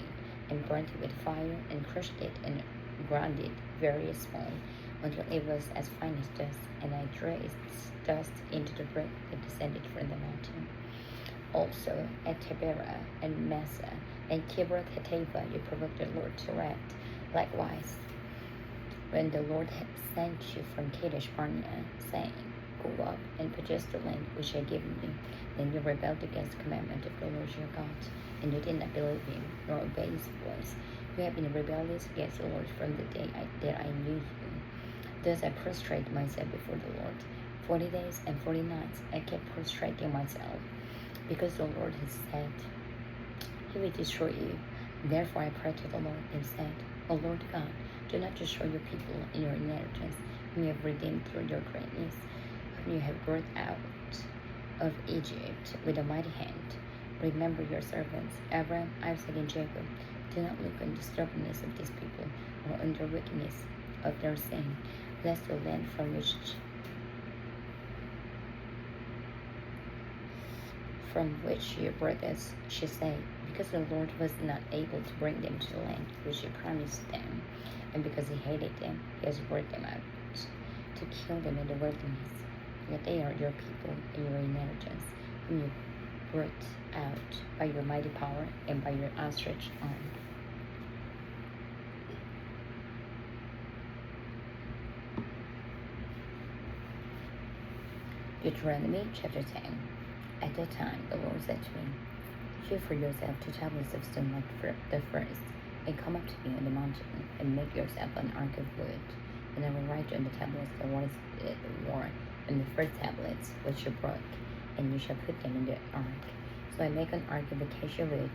and burnt it with fire, and crushed it, and ground it very small, until it was as fine as dust, and I drew its dust into the bread that descended from the mountain. Also at Taberah and Massa and Kibroth-Hattaavah you provoked the Lord to wrath. Likewise, when the Lord had sent you from Kadesh Barnea, saying, Go up and possess the land which I have given you, then you rebelled against the commandment of the Lord your God, and you did not believe him, nor obey his voice. You have been rebellious against the Lord from the day that I knew you. Thus I prostrated myself before the Lord. 40 days and 40 nights I kept prostrating myself, because the Lord has said, He will destroy you. Therefore I prayed to the Lord and said, O Lord God, do not destroy your people in your inheritance, whom you have redeemed through your greatness, whom you have brought out of Egypt with a mighty hand. Remember your servants, Abraham, Isaac, and Jacob. Do not look on the stubbornness of these people, or on their wickedness, of their sin, lest the land from which you brought us should say, because the Lord was not able to bring them to the land which he promised them, and because he hated them, he has brought them out to kill them in the wilderness. Yet they are your people and your inheritance, whom you brought out by your mighty power and by your outstretched arm. Deuteronomy chapter 10. At that time the Lord said to me, hew for yourself 2 tablets of stone like the first, and come up to me on the mountain, and make yourself an ark of wood. And I will write on the tablets the words of the Lord, and the first tablets which you broke, and you shall put them in the ark. So I make an ark of acacia wood,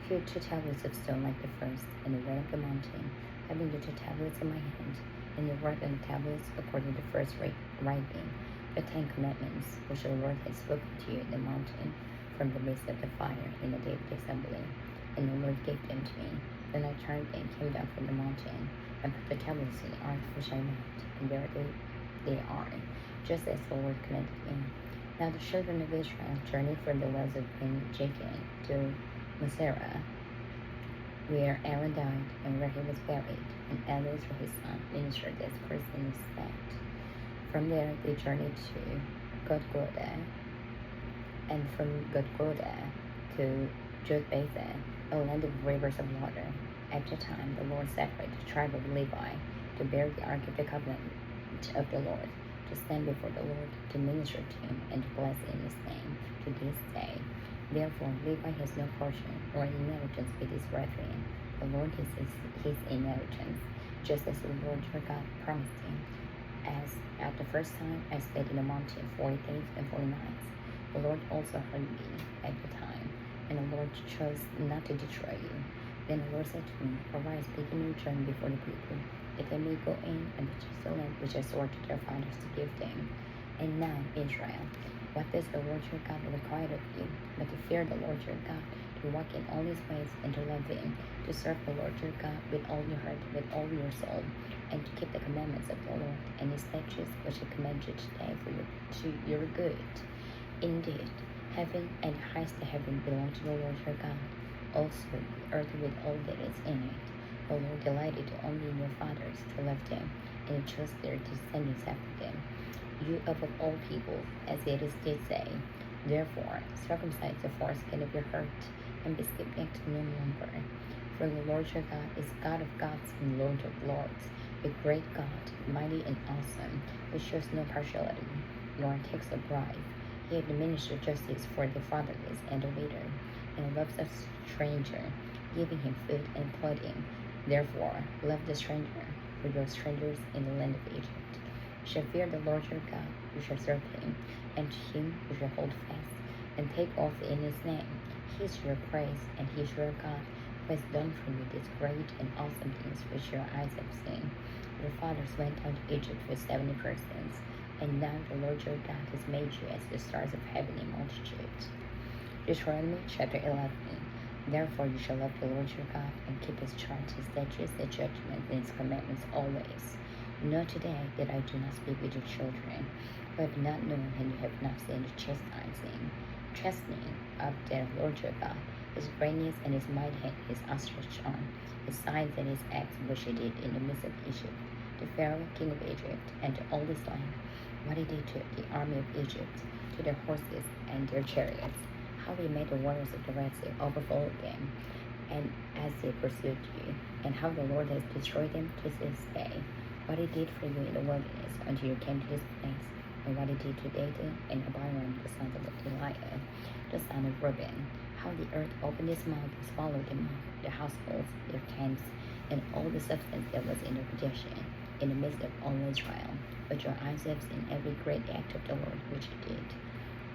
hewed 2 tablets of stone like the first, and I went up the mountain, having the 2 tablets in my hand, and I wrote on the tablets according to the first writing, the 10 commandments which the Lord had spoken to you in the mountain from the midst of the fire in the day of the assembly. And the Lord gave them to me. Then I turned and came down from the mountain, and put the tablets in the ark which I made, and there they are, just as the Lord commanded me. Now the children of Israel journeyed from the wells of Jacob to Moserah, where Aaron died, and where he was buried, and Eleazar his son ministered as priest in his stead. From there they journeyed to Godgoda, and from Godgoda to Jotbatha, a land of rivers of water. At the time the Lord separated the tribe of Levi to bear the ark of the covenant of the Lord, to stand before the Lord, to minister to him, and to bless in his name to this day. Therefore Levi has no portion or inheritance with his brethren. The Lord is his inheritance, just as the Lord your God promised him. As at the first time I stayed in the mountain 40 days and 40 nights. The Lord also heard me at the time, and the Lord chose not to destroy you. Then the Lord said to me, arise, begin your journey before the people, that they may go in and possess the land which I swore to their fathers to give them. And now, Israel, what does the Lord your God require of you, but to fear the Lord your God, to walk in all his ways, and to love him, to serve the Lord your God with all your heart, with all your soul, and to keep the commandments of the Lord and his statutes which I command you today to your good. Indeed, heaven and highest heaven belong to the Lord your God, also the earth with all that is in it. The Lord delighted only in your fathers to love them, and he chose their descendants after them, you above all people, as it is did say. Therefore, circumcise the foreskin of your heart, and be stiff-necked no longer. For the Lord your God is God of gods and Lord of lords, a great God, mighty and awesome, who shows no partiality, nor takes a bribe. He administers justice for the fatherless and the widow, and loves a stranger, giving him food and clothing. Therefore, love the stranger, for you are strangers in the land of Egypt. You shall fear the Lord your God, you shall serve him, and to him you shall hold fast, and take oath in his name. He is your praise, and he is your God, who has done for you these great and awesome things which your eyes have seen. Your fathers went out to Egypt with 70 persons, and now the Lord your God has made you as the stars of heaven in multitude. Deuteronomy chapter 11. Therefore you shall love the Lord your God, and keep his charge, his statutes, his judgments, and his commandments always. Know today that I do not speak with your children, who have not known and you have not seen the chastening of the Lord your God, his greatness and his mighty hand, his outstretched arm, his signs and his acts which he did in the midst of Egypt, to Pharaoh king of Egypt, and to all his land, what he did to the army of Egypt, to their horses and their chariots, how he made the waters of the Red Sea overflow them, and as they pursued you, and how the Lord has destroyed them to this day, what he did for you in the wilderness until you came to this place, and what he did to Dathan and Abiram, the sons of Eliah, the son of Reuben, how the earth opened its mouth and swallowed them up, their households, their tents, and all the substance that was in their possession, in the midst of all Israel. But your eyes have seen every great act of the Lord which he did.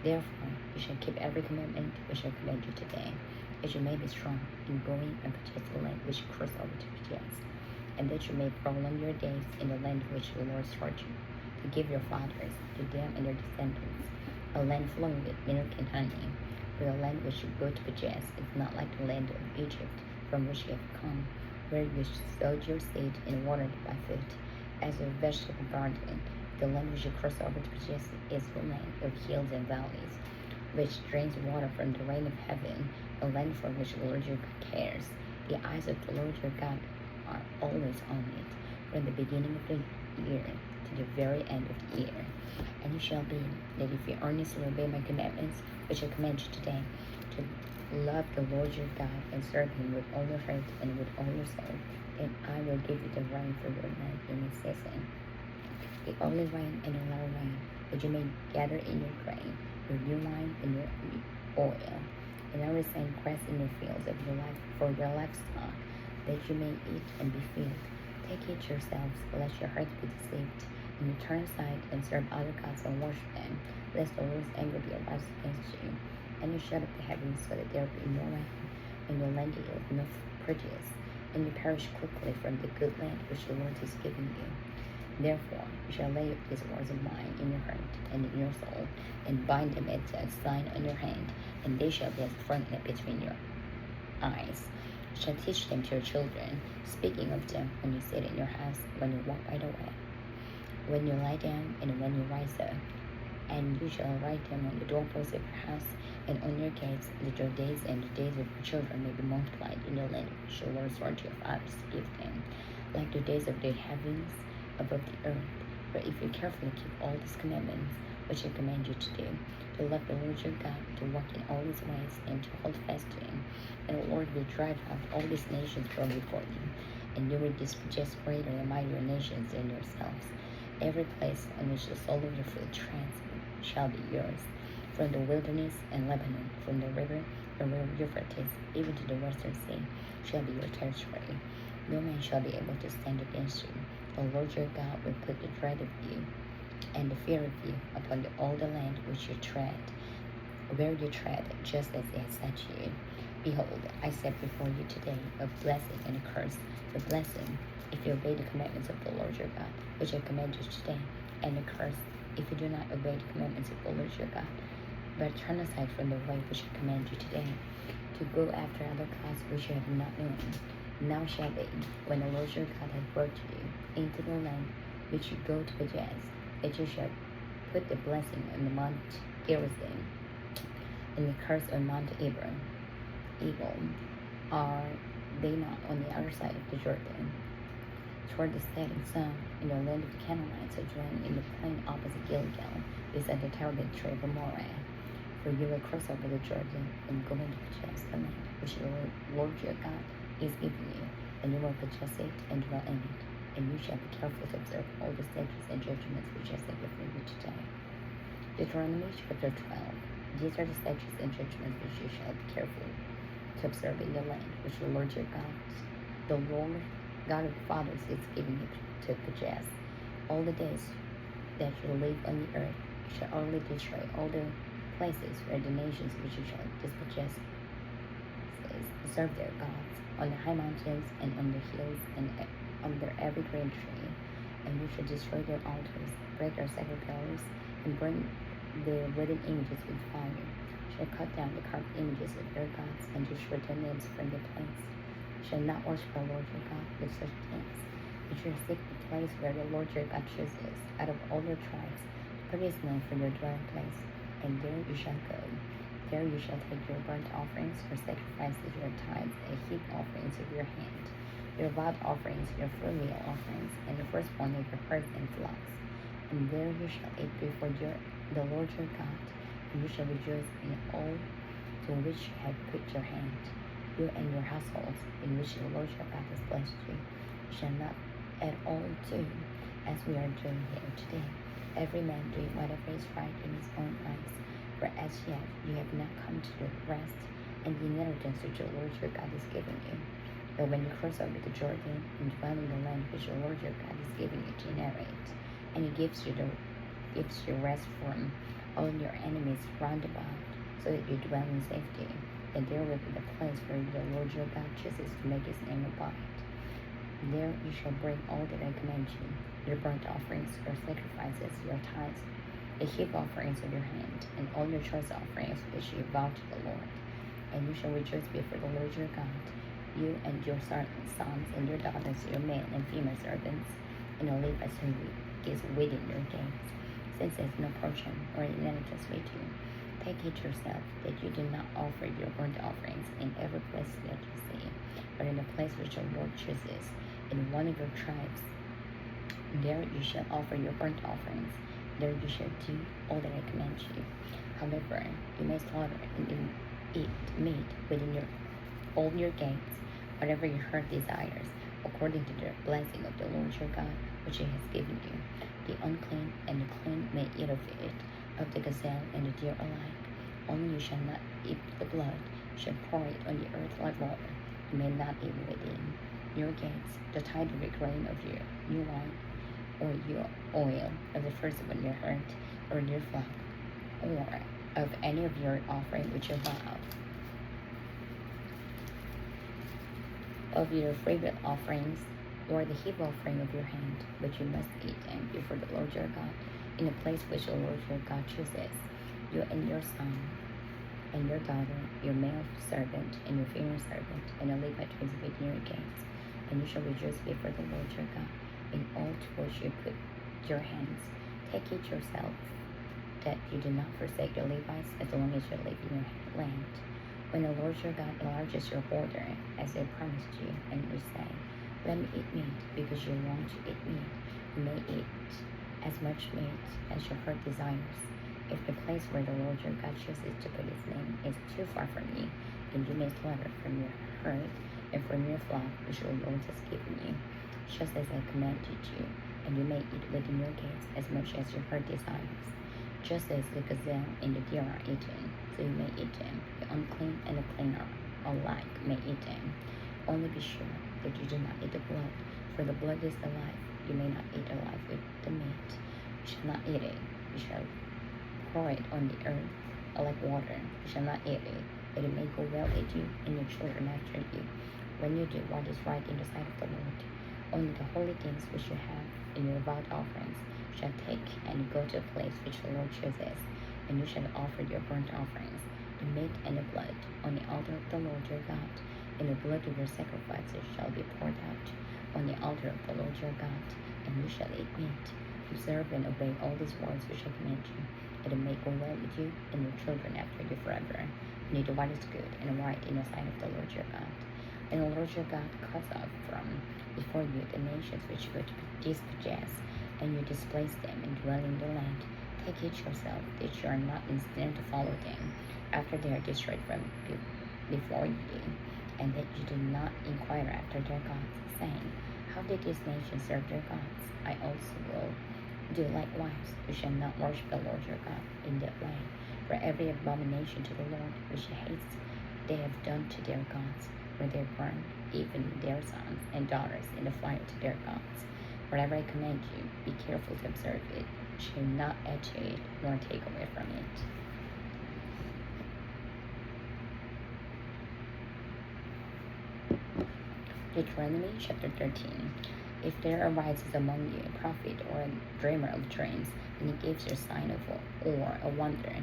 Therefore you shall keep every commandment which I command you today, that you may be strong in going and possess the land which you cross over to possess, and that you may prolong your days in the land which the Lord swore you to give your fathers, to them and their descendants, a land flowing with milk and honey. For the land which you go to possess is not like the land of Egypt, from which you have come, where you sowed your seed and watered by foot, as a vegetable garden. The land which you cross over to possess is the land of hills and valleys, which drains water from the rain of heaven, a land for which the Lord your God cares. The eyes of the Lord your God are always on it, from the beginning of the year to the very end of the year. And it shall be that if you earnestly obey my commandments, which I command you today, to love the Lord your God and serve him with all your heart and with all your soul, then I will give you the rain for your land in its season, the early rain and the latter rain, that you may gather in your grain, your new wine and your oil, and I will send grass in your fields of your life for your livestock, that you may eat and be filled. Take heed to yourselves, lest your hearts be deceived, and you turn aside and serve other gods and worship them, lest the Lord's anger be aroused against you. And you shut up the heavens so that there be no rain, and your land yield no produce, and you perish quickly from the good land which the Lord is giving you. Therefore you shall lay these words of mine in your heart and in your soul, and bind them as a sign on your hand, and they shall be as a frontlet between your eyes. You shall teach them to your children, speaking of them when you sit in your house, when you walk by the way, when you lie down, and when you rise up. And you shall write them on the doorposts of your house and on your gates, that your days and the days of your children may be multiplied in the land which the Lord swore to your fathers to give them, like the days of the heavens above the earth. For if you carefully keep all these commandments which I command you to do, to love the Lord your God, to walk in all his ways, and to hold fast to him, and the Lord will drive out all these nations from before you, and you will dispossess greater and mightier nations than yourselves. Every place on which the sole of your foot treads shall be yours, from the wilderness and Lebanon, from the river Euphrates, even to the western sea, shall be your territory. No man shall be able to stand against you. The Lord your God will put the dread of you and the fear of you upon all the land which you tread, where you tread, just as he has said to you. Behold, I set before you today a blessing and a curse. The blessing, if you obey the commandments of the Lord your God, which I command you today, and the curse, if you do not obey the commandments of the Lord your God, but turn aside from the way which I command you today, to go after other gods which you have not known. Now shall be, when the Lord your God hath brought you into the land which you go to possess, that you shall put the blessing on the Mount Gerizim, and the curse on Mount Ebal. Are they not on the other side of the Jordan, toward the setting sun, in the land of the Canaanites, adjoining in the plain opposite Gilgal, beside the terebinth tree of Moreh? For you will cross over the Jordan and go into possess the land which the Lord your God is giving you, and you will possess it and dwell in it. And you shall be careful to observe all the statutes and judgments which I set before you today. Deuteronomy chapter 12. These are the statutes and judgments which you shall be careful to observe in the land which the Lord your God, the Lord God of the fathers, is giving you to possess. All the days that you live on the earth, you shall utterly destroy all the places where the nations which you shall dispossess serve their gods, on the high mountains and on the hills and under every green tree. And you shall destroy their altars, break their sacred pillars, and burn their wooden images with fire. You shall cut down the carved images of their gods and destroy their names from their place. You shall not worship the Lord your God with such things. You shall seek the place where the Lord your God chooses out of all your tribes, to put his name for your dwelling place, and there you shall go. There you shall take your burnt offerings, your sacrifices, your tithes, and heap offerings of your hand, your vow offerings, your full meal offerings, and the firstborn of your herds and flocks. And there you shall eat before the Lord your God, and you shall rejoice in all to which you have put your hand, you and your households, in which the Lord your God has blessed you. You shall not at all do as we are doing here today, every man doing whatever is right in his own eyes. For as yet you have not come to the rest and the inheritance which the Lord your God is giving you. But when you cross over the Jordan and dwell in the land which the Lord your God is giving you to inherit, and he gives you rest from all your enemies round about, so that you dwell in safety, and there will be the place where the Lord your God chooses to make his name abide. There you shall bring all that I command you, your burnt offerings, your sacrifices, your tithes, the heap offerings of your hand, and all your choice offerings which you vow to the Lord. And you shall rejoice before the Lord your God, you and your sons and your daughters, your male and female servants, and the Levites who is within your gates, since there is no portion or inheritance with you. Take heed yourself that you do not offer your burnt offerings in every place that you see, but in the place which the Lord chooses, in one of your tribes. There you shall offer your burnt offerings. There you shall do all that I command you. However, you may slaughter and eat meat within all your gates, whatever your heart desires, according to the blessing of the Lord your God, which he has given you. The unclean and the clean may eat of it, of the gazelle and the deer alike. Only you shall not eat the blood, you shall pour it on the earth like water. You may not eat within your gates the tithe of the grain of your new wine, or your oil of the first of your herd, or your flock, or of any of your offering which you vow, of your favorite offerings, or the heap offering of your hand, but you must eat them before the Lord your God, in the place which the Lord your God chooses. You and your son, and your daughter, your male servant, and your female servant, and the Levite who is within your gates, and you shall rejoice before the Lord your God in all to which you put your hands. Take heed yourself that you do not forsake the Levites as long as you live in your land. When the Lord your God enlarges your border, as he promised you, and you say, let me eat meat, because you long to eat meat, you may eat as much meat as your heart desires. If the place where the Lord your God chooses to put his name is too far from you, then you may slaughter from your herd and from your flock which the Lord has given you, just as I commanded you, and you may eat within your gates as much as your heart desires. Just as the gazelle and the deer are eaten, so you may eat them. The unclean and the clean are alike may eat them. Only be sure that you do not eat the blood, for the blood is the life. You may not eat alive with the meat. You shall not eat it. You shall pour it on the earth like water. You shall not eat it, that it may go well with you and your children after you, when you do what is right in the sight of the Lord. Only the holy things which you have in your vowed offerings shall take, and go to a place which the Lord chooses, and you shall offer your burnt offerings, the meat and the blood, on the altar of the Lord your God, and the blood of your sacrifices shall be poured out on the altar of the Lord your God, and you shall eat meat. Observe and obey all these words which I command you, and it may go well with you and your children after you forever, and you do what is good and right in the sight of the Lord your God. And the Lord your God cuts off from before you the nations which you dispossess, and you displace them and dwell in the land. Take heed yourself that you are not instant to follow them after they are destroyed from before you, and that you do not inquire after their gods, saying, how did these nations serve their gods? I also will do likewise. You shall not worship the Lord your God in that way, for every abomination to the Lord which he hates they have done to their gods, where they burn even their sons and daughters in the fire to their gods. Whatever I command you, be careful to observe it. You shall not add to it, nor take away from it. Deuteronomy chapter 13. If there arises among you a prophet or a dreamer of dreams, and he gives you a sign of or a wonder,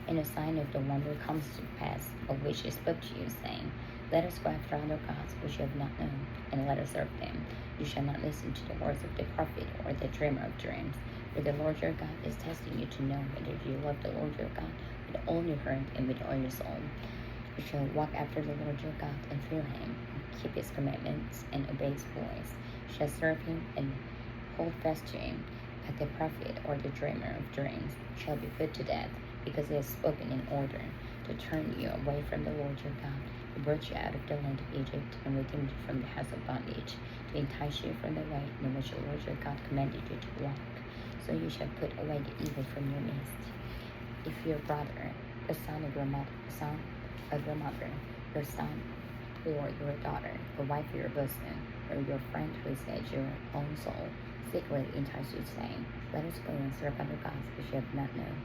and a sign of the wonder comes to pass, of which he spoke to you, saying, let us go after other gods which you have not known, and let us serve them. You shall not listen to the words of the prophet or the dreamer of dreams, for the Lord your God is testing you to know whether you love the Lord your God with all your heart and with all your soul. You shall walk after the Lord your God and fear him, and keep his commandments and obey his voice. You shall serve him and hold fast to him. But the prophet or the dreamer of dreams shall be put to death, because he has spoken in order to turn you away from the Lord your God, who brought you out of the land of Egypt and redeemed you from the house of bondage, to entice you from the way in which the Lord your God commanded you to walk. So you shall put away the evil from your midst. If your brother, the son of your mother, your son or your daughter, the wife of your bosom, or your friend who is as your own soul, secretly entice you, saying, let us go and serve other gods which you have not known.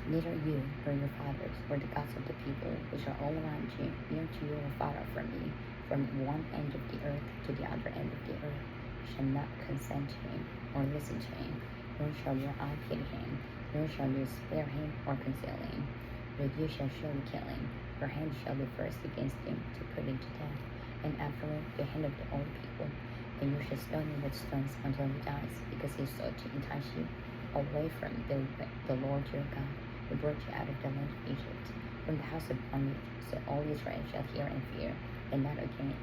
Neither you nor your fathers or the gods of the people which are all around you, near to you or far off from you, from one end of the earth to the other end of the earth, shall not consent to him or listen to him, nor shall your eye pity him, nor shall you spare him or conceal him, but you shall surely kill him. Your hand shall be first against him to put him to death, and afterward the hand of the old people, and you shall stone him with stones until he dies, because he sought to entice you away from the Lord your God, who brought you out of the land of Egypt, from the house of bondage. So all Israel shall hear and fear, and not again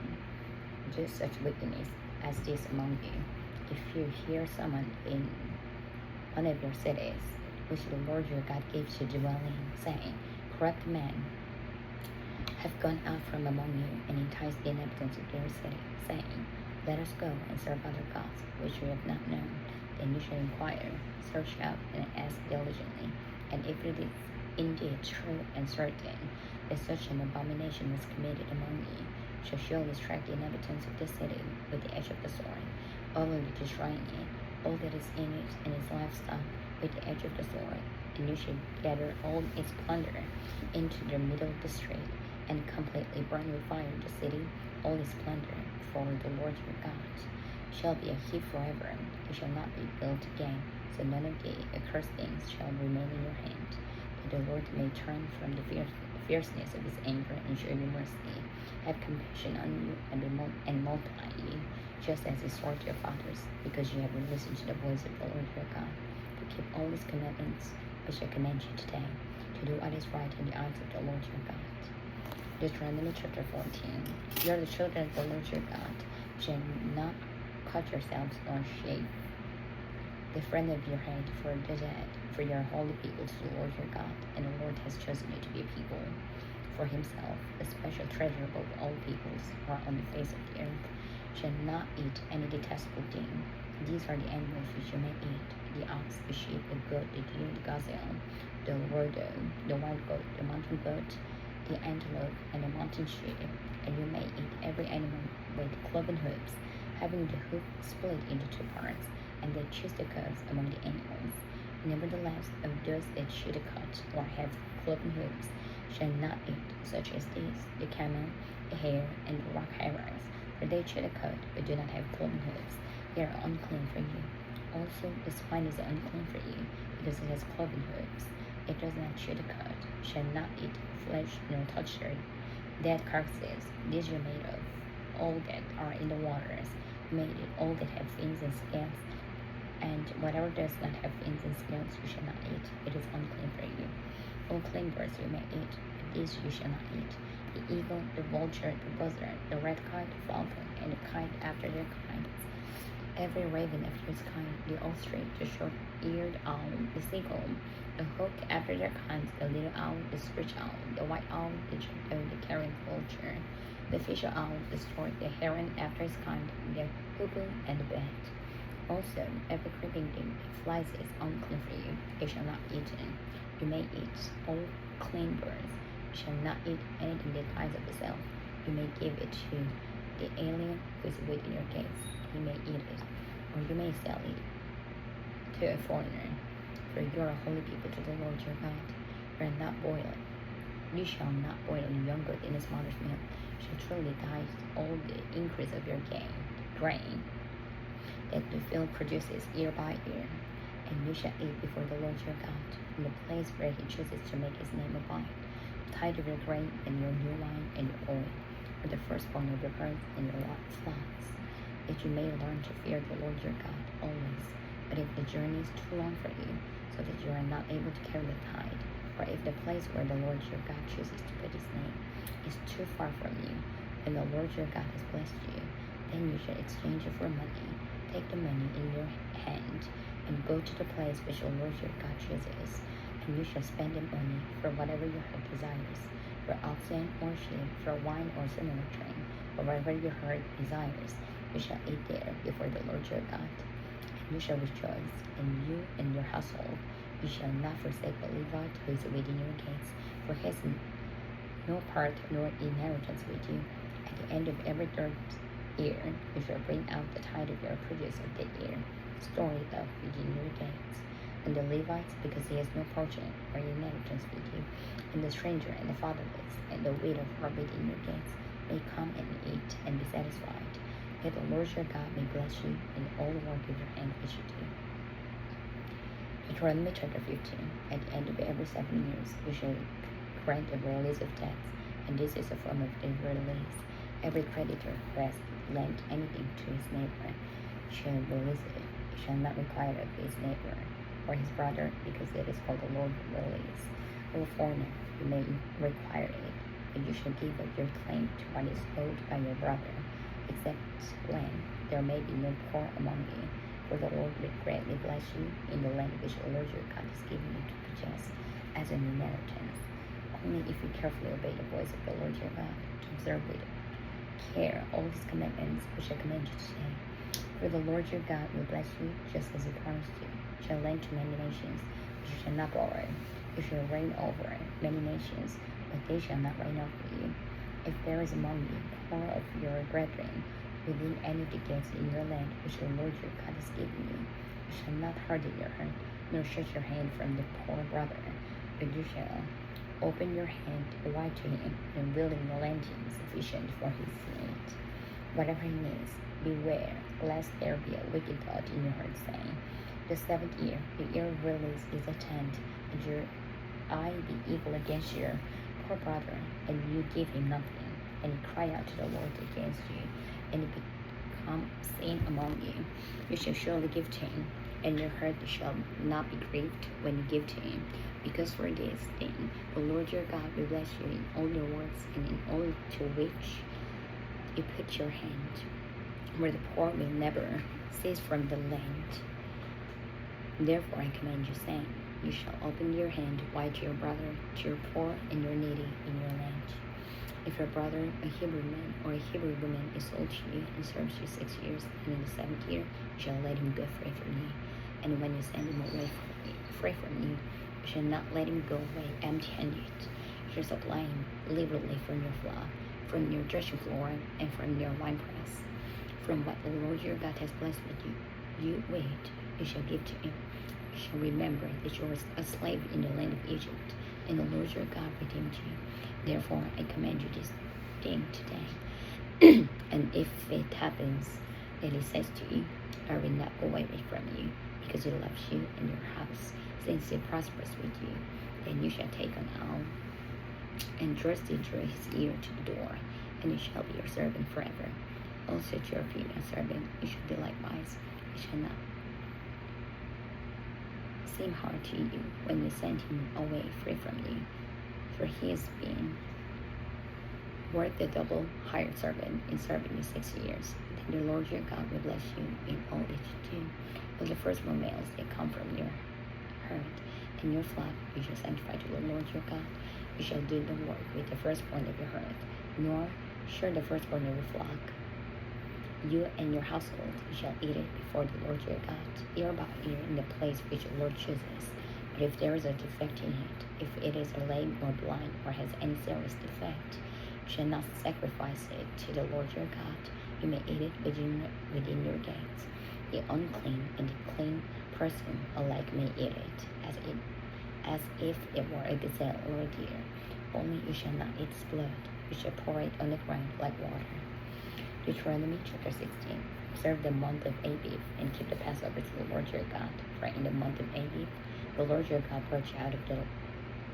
do such wickedness as this among you. If you hear someone in one of your cities, which the Lord your God gave to dwell in, saying, corrupt men have gone out from among you, and enticed the inhabitants of their city, saying, let us go and serve other gods, which we have not known, then you shall inquire, search out, and ask diligently. And if it is indeed true and certain that such an abomination was committed among you, shall surely strike the inhabitants of the city with the edge of the sword, utterly destroying it, all that is in it and its livestock, with the edge of the sword. And you shall gather all its plunder into the middle of the street, and completely burn with fire the city, all its plunder, for the Lord your God shall be a heap forever. It shall not be built again, so none of the accursed things shall remain in your hand, that the Lord may turn from the fierceness of his anger and show you mercy, have compassion on you, and multiply you, just as he swore to your fathers, because you have listened to the voice of the Lord your God, to keep all his commandments, which I command you today, to do what is right in the eyes of the Lord your God. Deuteronomy chapter 14. You are the children of the Lord your God. Shall not cut yourselves nor shave the front of your head for the dead, for you are holy people to the Lord your God, and the Lord has chosen you to be a people for himself, a special treasure above all peoples who are on the face of the earth. Shall not eat any detestable thing. These are the animals which you may eat: the ox, the sheep, the goat, the deer, the gazelle, the wardo, the wild goat, the mountain goat, the antelope, and the mountain sheep. And you may eat every animal with cloven hooves, having the hoof split into two parts, and they choose the cubs among the animals. Nevertheless, of those that chew the cud or have cloven hooves shall not eat, such as these: the camel, the hare, and the rock hares, for they chew the cud, but do not have cloven hooves. They are unclean for you. Also, the swine is unclean for you, because it has cloven hooves. It does not chew the cud, shall not eat flesh, nor touch their dead carcasses. These you made of all that are in the waters, made it all that have fins and scales, and whatever does not have fins and scales you shall not eat. It is unclean for you. All clean birds you may eat, but these you shall not eat: the eagle, the vulture, the buzzard, the red kite, the falcon, and the kite after their kinds, every raven after its kind, the ostrich, the short-eared owl, the seagull, the hawk after their kinds, the little owl, the screech owl, the white owl, the jackdaw, the carrion vulture, the fisher owl, the stork, the heron after its kind, the cuckoo, and the bat. Also, every creeping thing that flies is unclean for you. It shall not be eaten. You may eat all clean birds. You shall not eat anything that flies of itself. You may give it to the alien who is within your gates. He may eat it, or you may sell it to a foreigner. For you are a holy people to the Lord your God. You are not boiled. You shall not boil young goat in its mother's milk. You shall truly tithe all the increase of your grain that the field produces year by year. And you shall eat before the Lord your God, in the place where he chooses to make his name abide. Tithe of your grain, and your new wine, and your oil, or the firstborn of your herds and your flocks, that you may learn to fear the Lord your God always. But if the journey is too long for you, so that you are not able to carry the tithe, or if the place where the Lord your God chooses to put his name is too far from you, and the Lord your God has blessed you, then you shall exchange it for money. Take the money in your hand, and go to the place which the Lord your God chooses, and you shall spend the money for whatever your heart desires, for oxen or sheep, for wine or similar drink, or whatever your heart desires. You shall eat there before the Lord your God, and you shall rejoice, and you and your household. You shall not forsake the Levite who is within your gates, for he has no part nor inheritance with you. At the end of every third year, you shall bring out the tithe of your produce of that year, store it up within your gates. And the Levites, because he has no portion or inheritance with you, and the stranger and the fatherless and the widow who are within your gates, may come and eat and be satisfied. That the Lord your God may bless you in all the work of your hand which you do. Deuteronomy chapter 15. At the end of every 7 years, you shall grant a release of debts, and this is a form of a release. Every creditor who has lend anything to his neighbor shall release it. He shall not require of his neighbor or his brother, because it is called the Lord release. O foreigner, you may require it, but you shall give up your claim to what is owed by your brother, except when there may be no poor among you. For the Lord will greatly bless you in the land which the Lord your God is giving you to possess as an inheritance. Only if you carefully obey the voice of the Lord your God, to observe with care all his commandments which I command you today. For the Lord your God will bless you just as he promised you. You shall lend to many nations, but you shall not borrow. You shall reign over many nations, but they shall not reign over you. If there is among you poor of your brethren within any of the gates in your land which the Lord your God is giving you, you shall not harden your heart, nor shut your hand from the poor brother, but you shall open your hand wide to him, and willing lend him sufficient for his need. Whatever he needs, beware lest there be a wicked thought in your heart, saying, the seventh year, the year of release, is at hand, and your eye be evil against your poor brother, and you give him nothing, and he cry out to the Lord against you, and it become sin among you. You shall surely give to him, and your heart shall not be grieved when you give to him. Because for this thing, the Lord your God will bless you in all your works and in all to which you put your hand, where the poor will never cease from the land. Therefore I command you, saying, you shall open your hand wide to your brother, to your poor and your needy in your land. If your brother, a Hebrew man or a Hebrew woman, is sold to you and serves you 6 years, and in the 7th year you shall let him go free from you. And when you send him away free from you, you shall not let him go away empty-handed. You shall supply him liberally from your flock, from your threshing floor, and from your winepress. From what the Lord your God has blessed with you with, you shall give to him. You shall remember that you were a slave in the land of Egypt, and the Lord your God redeemed you. Therefore I command you this thing today. And if it happens that he says to you, I will not go away from you, because he loves you and your house, since he prospers with you, then you shall take an awl and thrust it through his ear to the door, and he shall be your servant forever. Also to your female servant you shall be likewise. You shall not seem hard to you when you send him away free from you, for he has been worth the double hired servant in serving you 6 years. Then the Lord your God will bless you in all that you do. Of the firstborn males that come from your herd and your flock, you shall sanctify to the Lord your God. You shall do no work with the firstborn of your herd, nor share the firstborn of your flock. You and your household, you shall eat it before the Lord your God, ear by ear, in the place which the Lord chooses. But if there is a defect in it, if it is lame or blind, or has any serious defect, you shall not sacrifice it to the Lord your God. You may eat it within your gates. The unclean and the clean person alike may eat it, as if it were a gazelle or a deer. Only you shall not eat its blood. You shall pour it on the ground like water. Deuteronomy chapter 16. Observe the month of Abib, and keep the Passover to the Lord your God. For in the month of Abib, the Lord your God brought you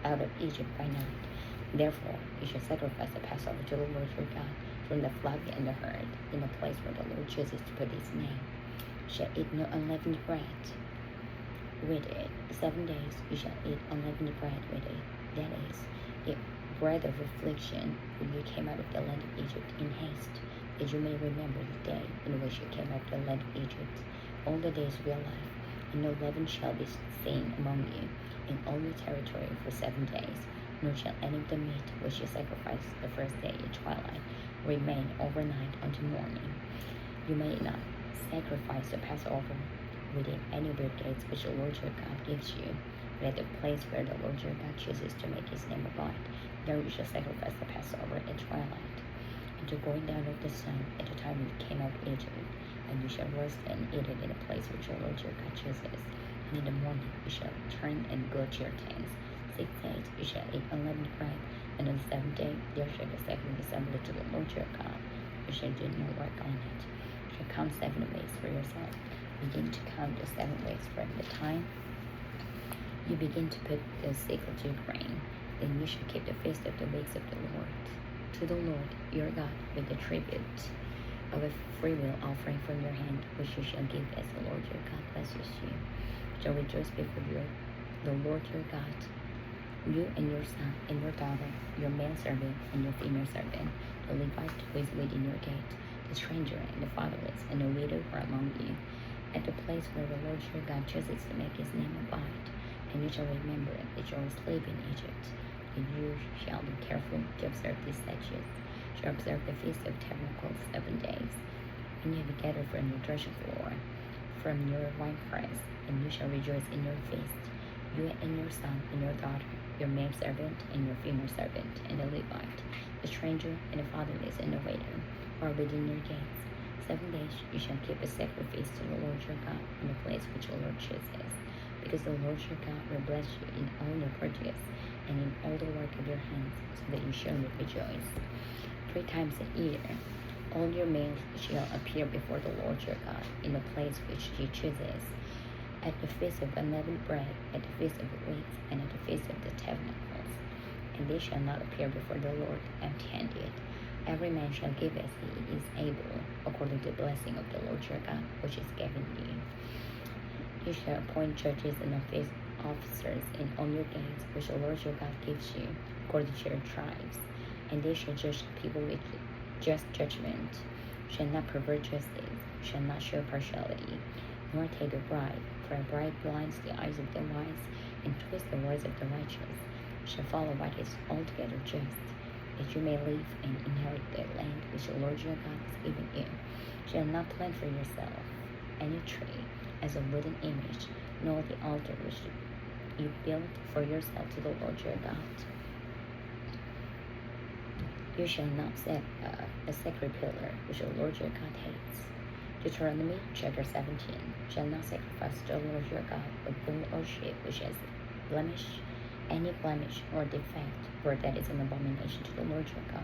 out of Egypt by night. Therefore you shall sacrifice the Passover to the Lord your God from the flock and the herd, in the place where the Lord chooses to put his name. You shall eat no unleavened bread with it. 7 days you shall eat unleavened bread with it. That is, the bread of affliction, when you came out of the land of Egypt in haste, that you may remember the day in which you came out of the land of Egypt, all the days of your life, and no leaven shall be seen among you in all your territory for 7 days, nor shall any of the meat which you sacrifice the first day at twilight remain overnight until morning. You may not sacrifice the Passover within any of your gates which the Lord your God gives you, but at the place where the Lord your God chooses to make his name abide, there you shall sacrifice the Passover at twilight, and to going down of the sun at the time you came out of Egypt, and you shall roast and eat it in a place which the Lord your God chooses. And in the morning you shall turn and go to your tents. 6 days you shall eat unleavened bread, and on the 7th day there shall be a sacred assembly to the Lord your God. You shall do no work on it. You shall count 7 weeks for yourself. Begin to count the 7 weeks from the time you begin to put the sickle to grain. Then you shall keep the feast of the weeks of the Lord, to the Lord your God, with the tribute of a free will offering from your hand, which you shall give as the Lord your God blesses you. Shall rejoice before the Lord your God, you and your son and your daughter, your male servant and your female servant, the Levite who is within your gate, the stranger and the fatherless and the widow who are among you, at the place where the Lord your God chooses to make his name abide. And you shall remember that you are a slave in Egypt, and you shall be careful to observe these statutes. Shall observe the Feast of Tabernacles 7 days, when you have gathered from your threshing floor, from your winepress, and you shall rejoice in your feast, you and your son and your daughter, your male servant and your female servant, and the Levite, the stranger and the fatherless and the widow, who are within your gates. 7 days you shall keep a sacred feast to the Lord your God in the place which the Lord chooses, because the Lord your God will bless you in all your produce and in all the work of your hands, so that you shall rejoice. 3 times a year all your males shall appear before the Lord your God in the place which he chooses, at the feast of unleavened bread, at the feast of weeks, and at the feast of the tabernacles. And they shall not appear before the Lord empty-handed. Every man shall give as he is able, according to the blessing of the Lord your God, which is given you. You shall appoint judges and officers in all your gates, which the Lord your God gives you, according to your tribes. And they shall judge the people with just judgment, shall not pervert justice, shall not show partiality, nor take a bribe, for a bribe blinds the eyes of the wise and twists the words of the righteous, shall follow what is altogether just, that you may live and inherit the land which the Lord your God has given you. Shall not plant for yourself any tree as a wooden image, nor the altar which you built for yourself to the Lord your God. You shall not set a sacred pillar which the Lord your God hates. Deuteronomy chapter 17. Shall not sacrifice to the Lord your God a bull or sheep which has any blemish or defect, for that is an abomination to the Lord your God.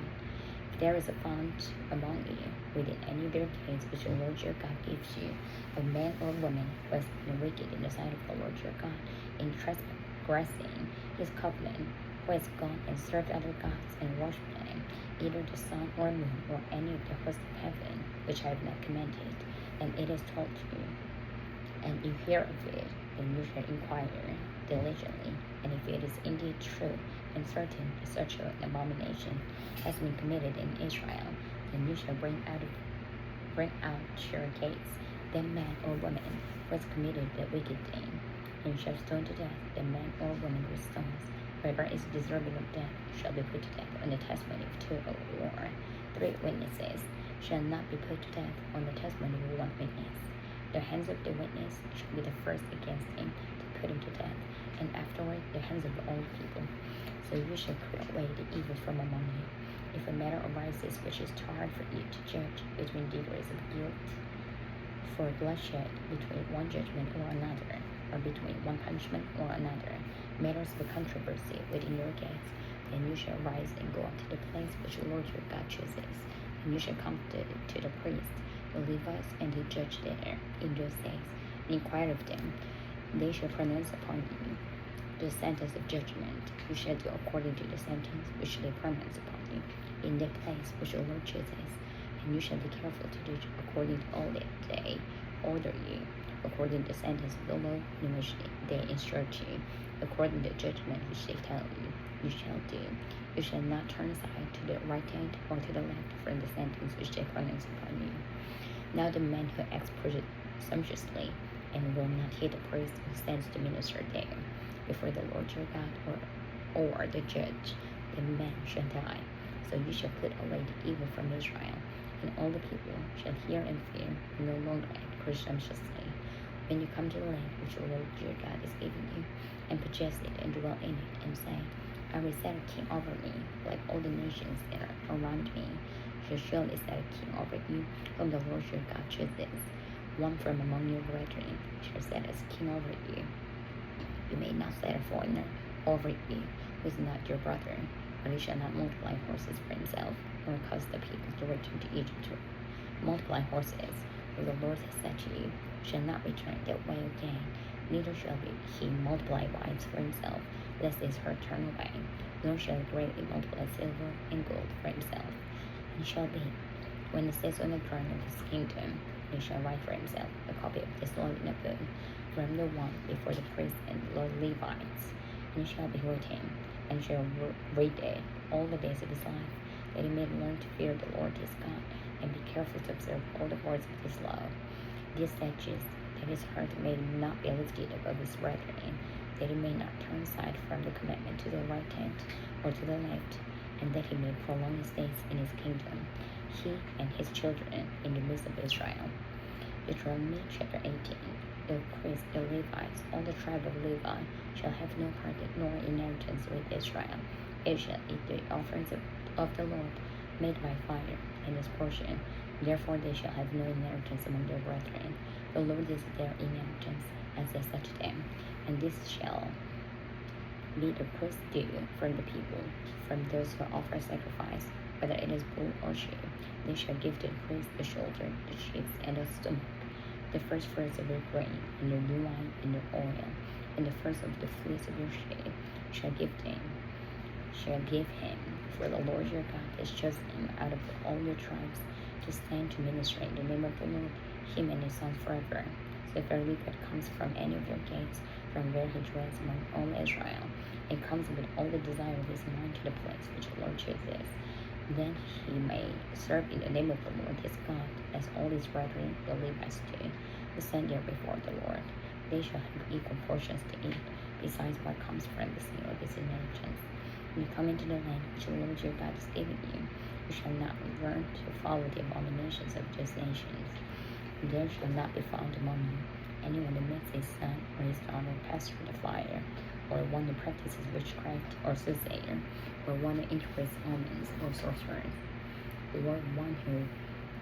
If there is a fount among you within any of their gates which the Lord your God gives you, a man or woman who has been wicked in the sight of the Lord your God, in transgressing his covenant, who has gone and served other gods and worshipped them, either the sun or moon or any of the hosts of heaven, which I have not commanded, and it is told you, and you hear of it, then you shall inquire diligently, and if it is indeed true and certain that such an abomination has been committed in Israel, then you shall bring out your gates the man or woman who has committed the wicked thing, and you shall stone to death the man or woman with stones. Whoever is deserving of death shall be put to death on the testimony of 2 or 3 witnesses, shall not be put to death on the testimony of 1 witness. The hands of the witness shall be the first against him to put him to death, and afterward the hands of all people. So you shall put away the evil from among you. If a matter arises which is too hard for you to judge between degrees of guilt, for bloodshed between one judgment or another, or between one punishment or another, matters of controversy within your gates, then you shall rise and go up to the place which the Lord your God chooses, and you shall come to the priest, the Levites, and the judge there in those days, and inquire of them. They shall pronounce upon you the sentence of judgment. You shall do according to the sentence which they pronounce upon you in the place which the Lord chooses, and you shall be careful to do according to all that they order you, according to the sentence of the law in which they instruct you, according to the judgment which they tell you, you shall do. You shall not turn aside to the right hand or to the left from the sentence which they pronounce upon you. Now the man who acts presumptuously and will not heed the priest who stands to minister there before the Lord your God, or the judge, the man shall die. So you shall put away the evil from Israel, and all the people shall hear and fear, and no longer act presumptuously. When you come to the land which the Lord your God is giving you, and possess it and dwell in it, and say, I will set a king over me, like all the nations that are around me, shall surely set a king over you, whom the Lord your God chooses. One from among your brethren shall set as king over you. You may not set a foreigner over you, who is not your brother, but he shall not multiply horses for himself, nor cause the people to return to Egypt to multiply horses, for the Lord has said to you, shall not return that way again, neither shall he multiply wives for himself, lest his heart turn away, nor shall he greatly multiply silver and gold for himself. And shall be, when he sits on the throne of his kingdom, he shall write for himself a copy of this law in a book from the one before the priests and the Levites, and he shall behold him, and shall read it all the days of his life, that he may learn to fear the Lord his God, and be careful to observe all the words of this law. These statutes, that his heart may not be lifted above his brethren, that he may not turn aside from the commandment to the right hand or to the left, and that he may prolong his days in his kingdom, he and his children in the midst of Israel. Deuteronomy chapter 18. The priests, the Levites, all the tribe of Levi, shall have no part nor inheritance with Israel. They shall eat the offerings of the Lord made by fire in his portion. Therefore they shall have no inheritance among their brethren. The Lord is their inheritance, as they said to them. And this shall be the priest's due from the people, from those who offer sacrifice, whether it is bull or sheep. They shall give to the priest the shoulder, the cheeks, and the stomach, the first fruits of your grain, and your new wine, and your oil, and the first of the fleece of your sheep shall give him, for the Lord your God has chosen him out of all your tribes to stand to minister in the name of the Lord, him and his sons forever. So if a Levite comes from any of your gates, from where he dwells among all Israel, and comes with all the desire of his mind to the place which the Lord chooses, then he may serve in the name of the Lord his God, as all his brethren, the Levites do, who stand there before the Lord. They shall have equal portions to eat, besides what comes from the seal of his inheritance. When you come into the land which the Lord your God is giving you, you shall not learn to follow the abominations of those nations. There shall not be found among you anyone who makes his son or his daughter pass through the fire, or one who practices witchcraft or soothsayer, or one who interprets omens or sorcerers, or one who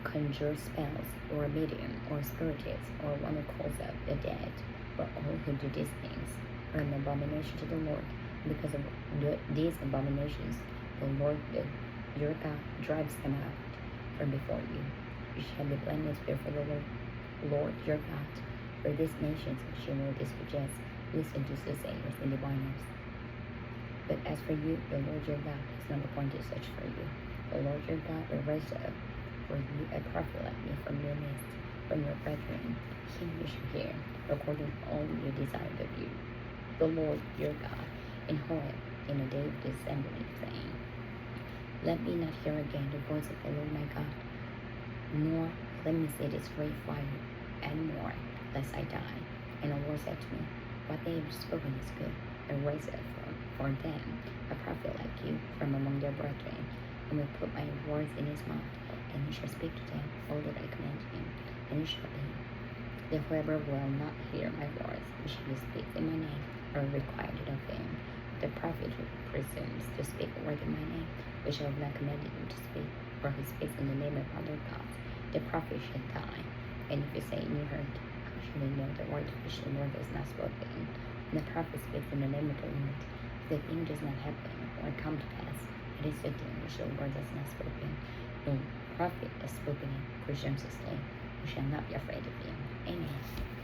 conjures spells, or a medium, or a spiritist, or one who calls up the dead, or all who do these things are an abomination to the Lord. Because of these abominations, the Lord your God drives them out from before you. You shall be blameless before the Lord your God. For these nations which you will dispossess, listen to soothsayers and diviners. But as for you, the Lord your God has not appointed such for you. The Lord your God will raise up for you a prophet like me from your midst, from your brethren. Him you shall hear, according to all you desired of you, the Lord your God, in Horeb, in the day of the assembly, saying, Let me not hear again the voice of the Lord my God, nor let me see this great fire any more, lest I die. And the Lord said to me, What they have spoken is good, and raise up for them a prophet like you from among their brethren, and will put my words in his mouth, and he shall speak to them all that I command him, and it shall be that whoever will not hear my words, which he speaks in my name, or require it of him, the prophet who presumes to speak a word in my name, which I have not commanded him to speak, or who speaks in the name of other gods, the prophet shall die. And if you say in your heart, how shall they know the word which the Lord has not spoken? And the prophet speaks in the name of the Lord. If the thing does not happen or come to pass, it is the thing which the Lord has not spoken. The prophet has spoken it presumptuously. You shall not be afraid of him. Amen.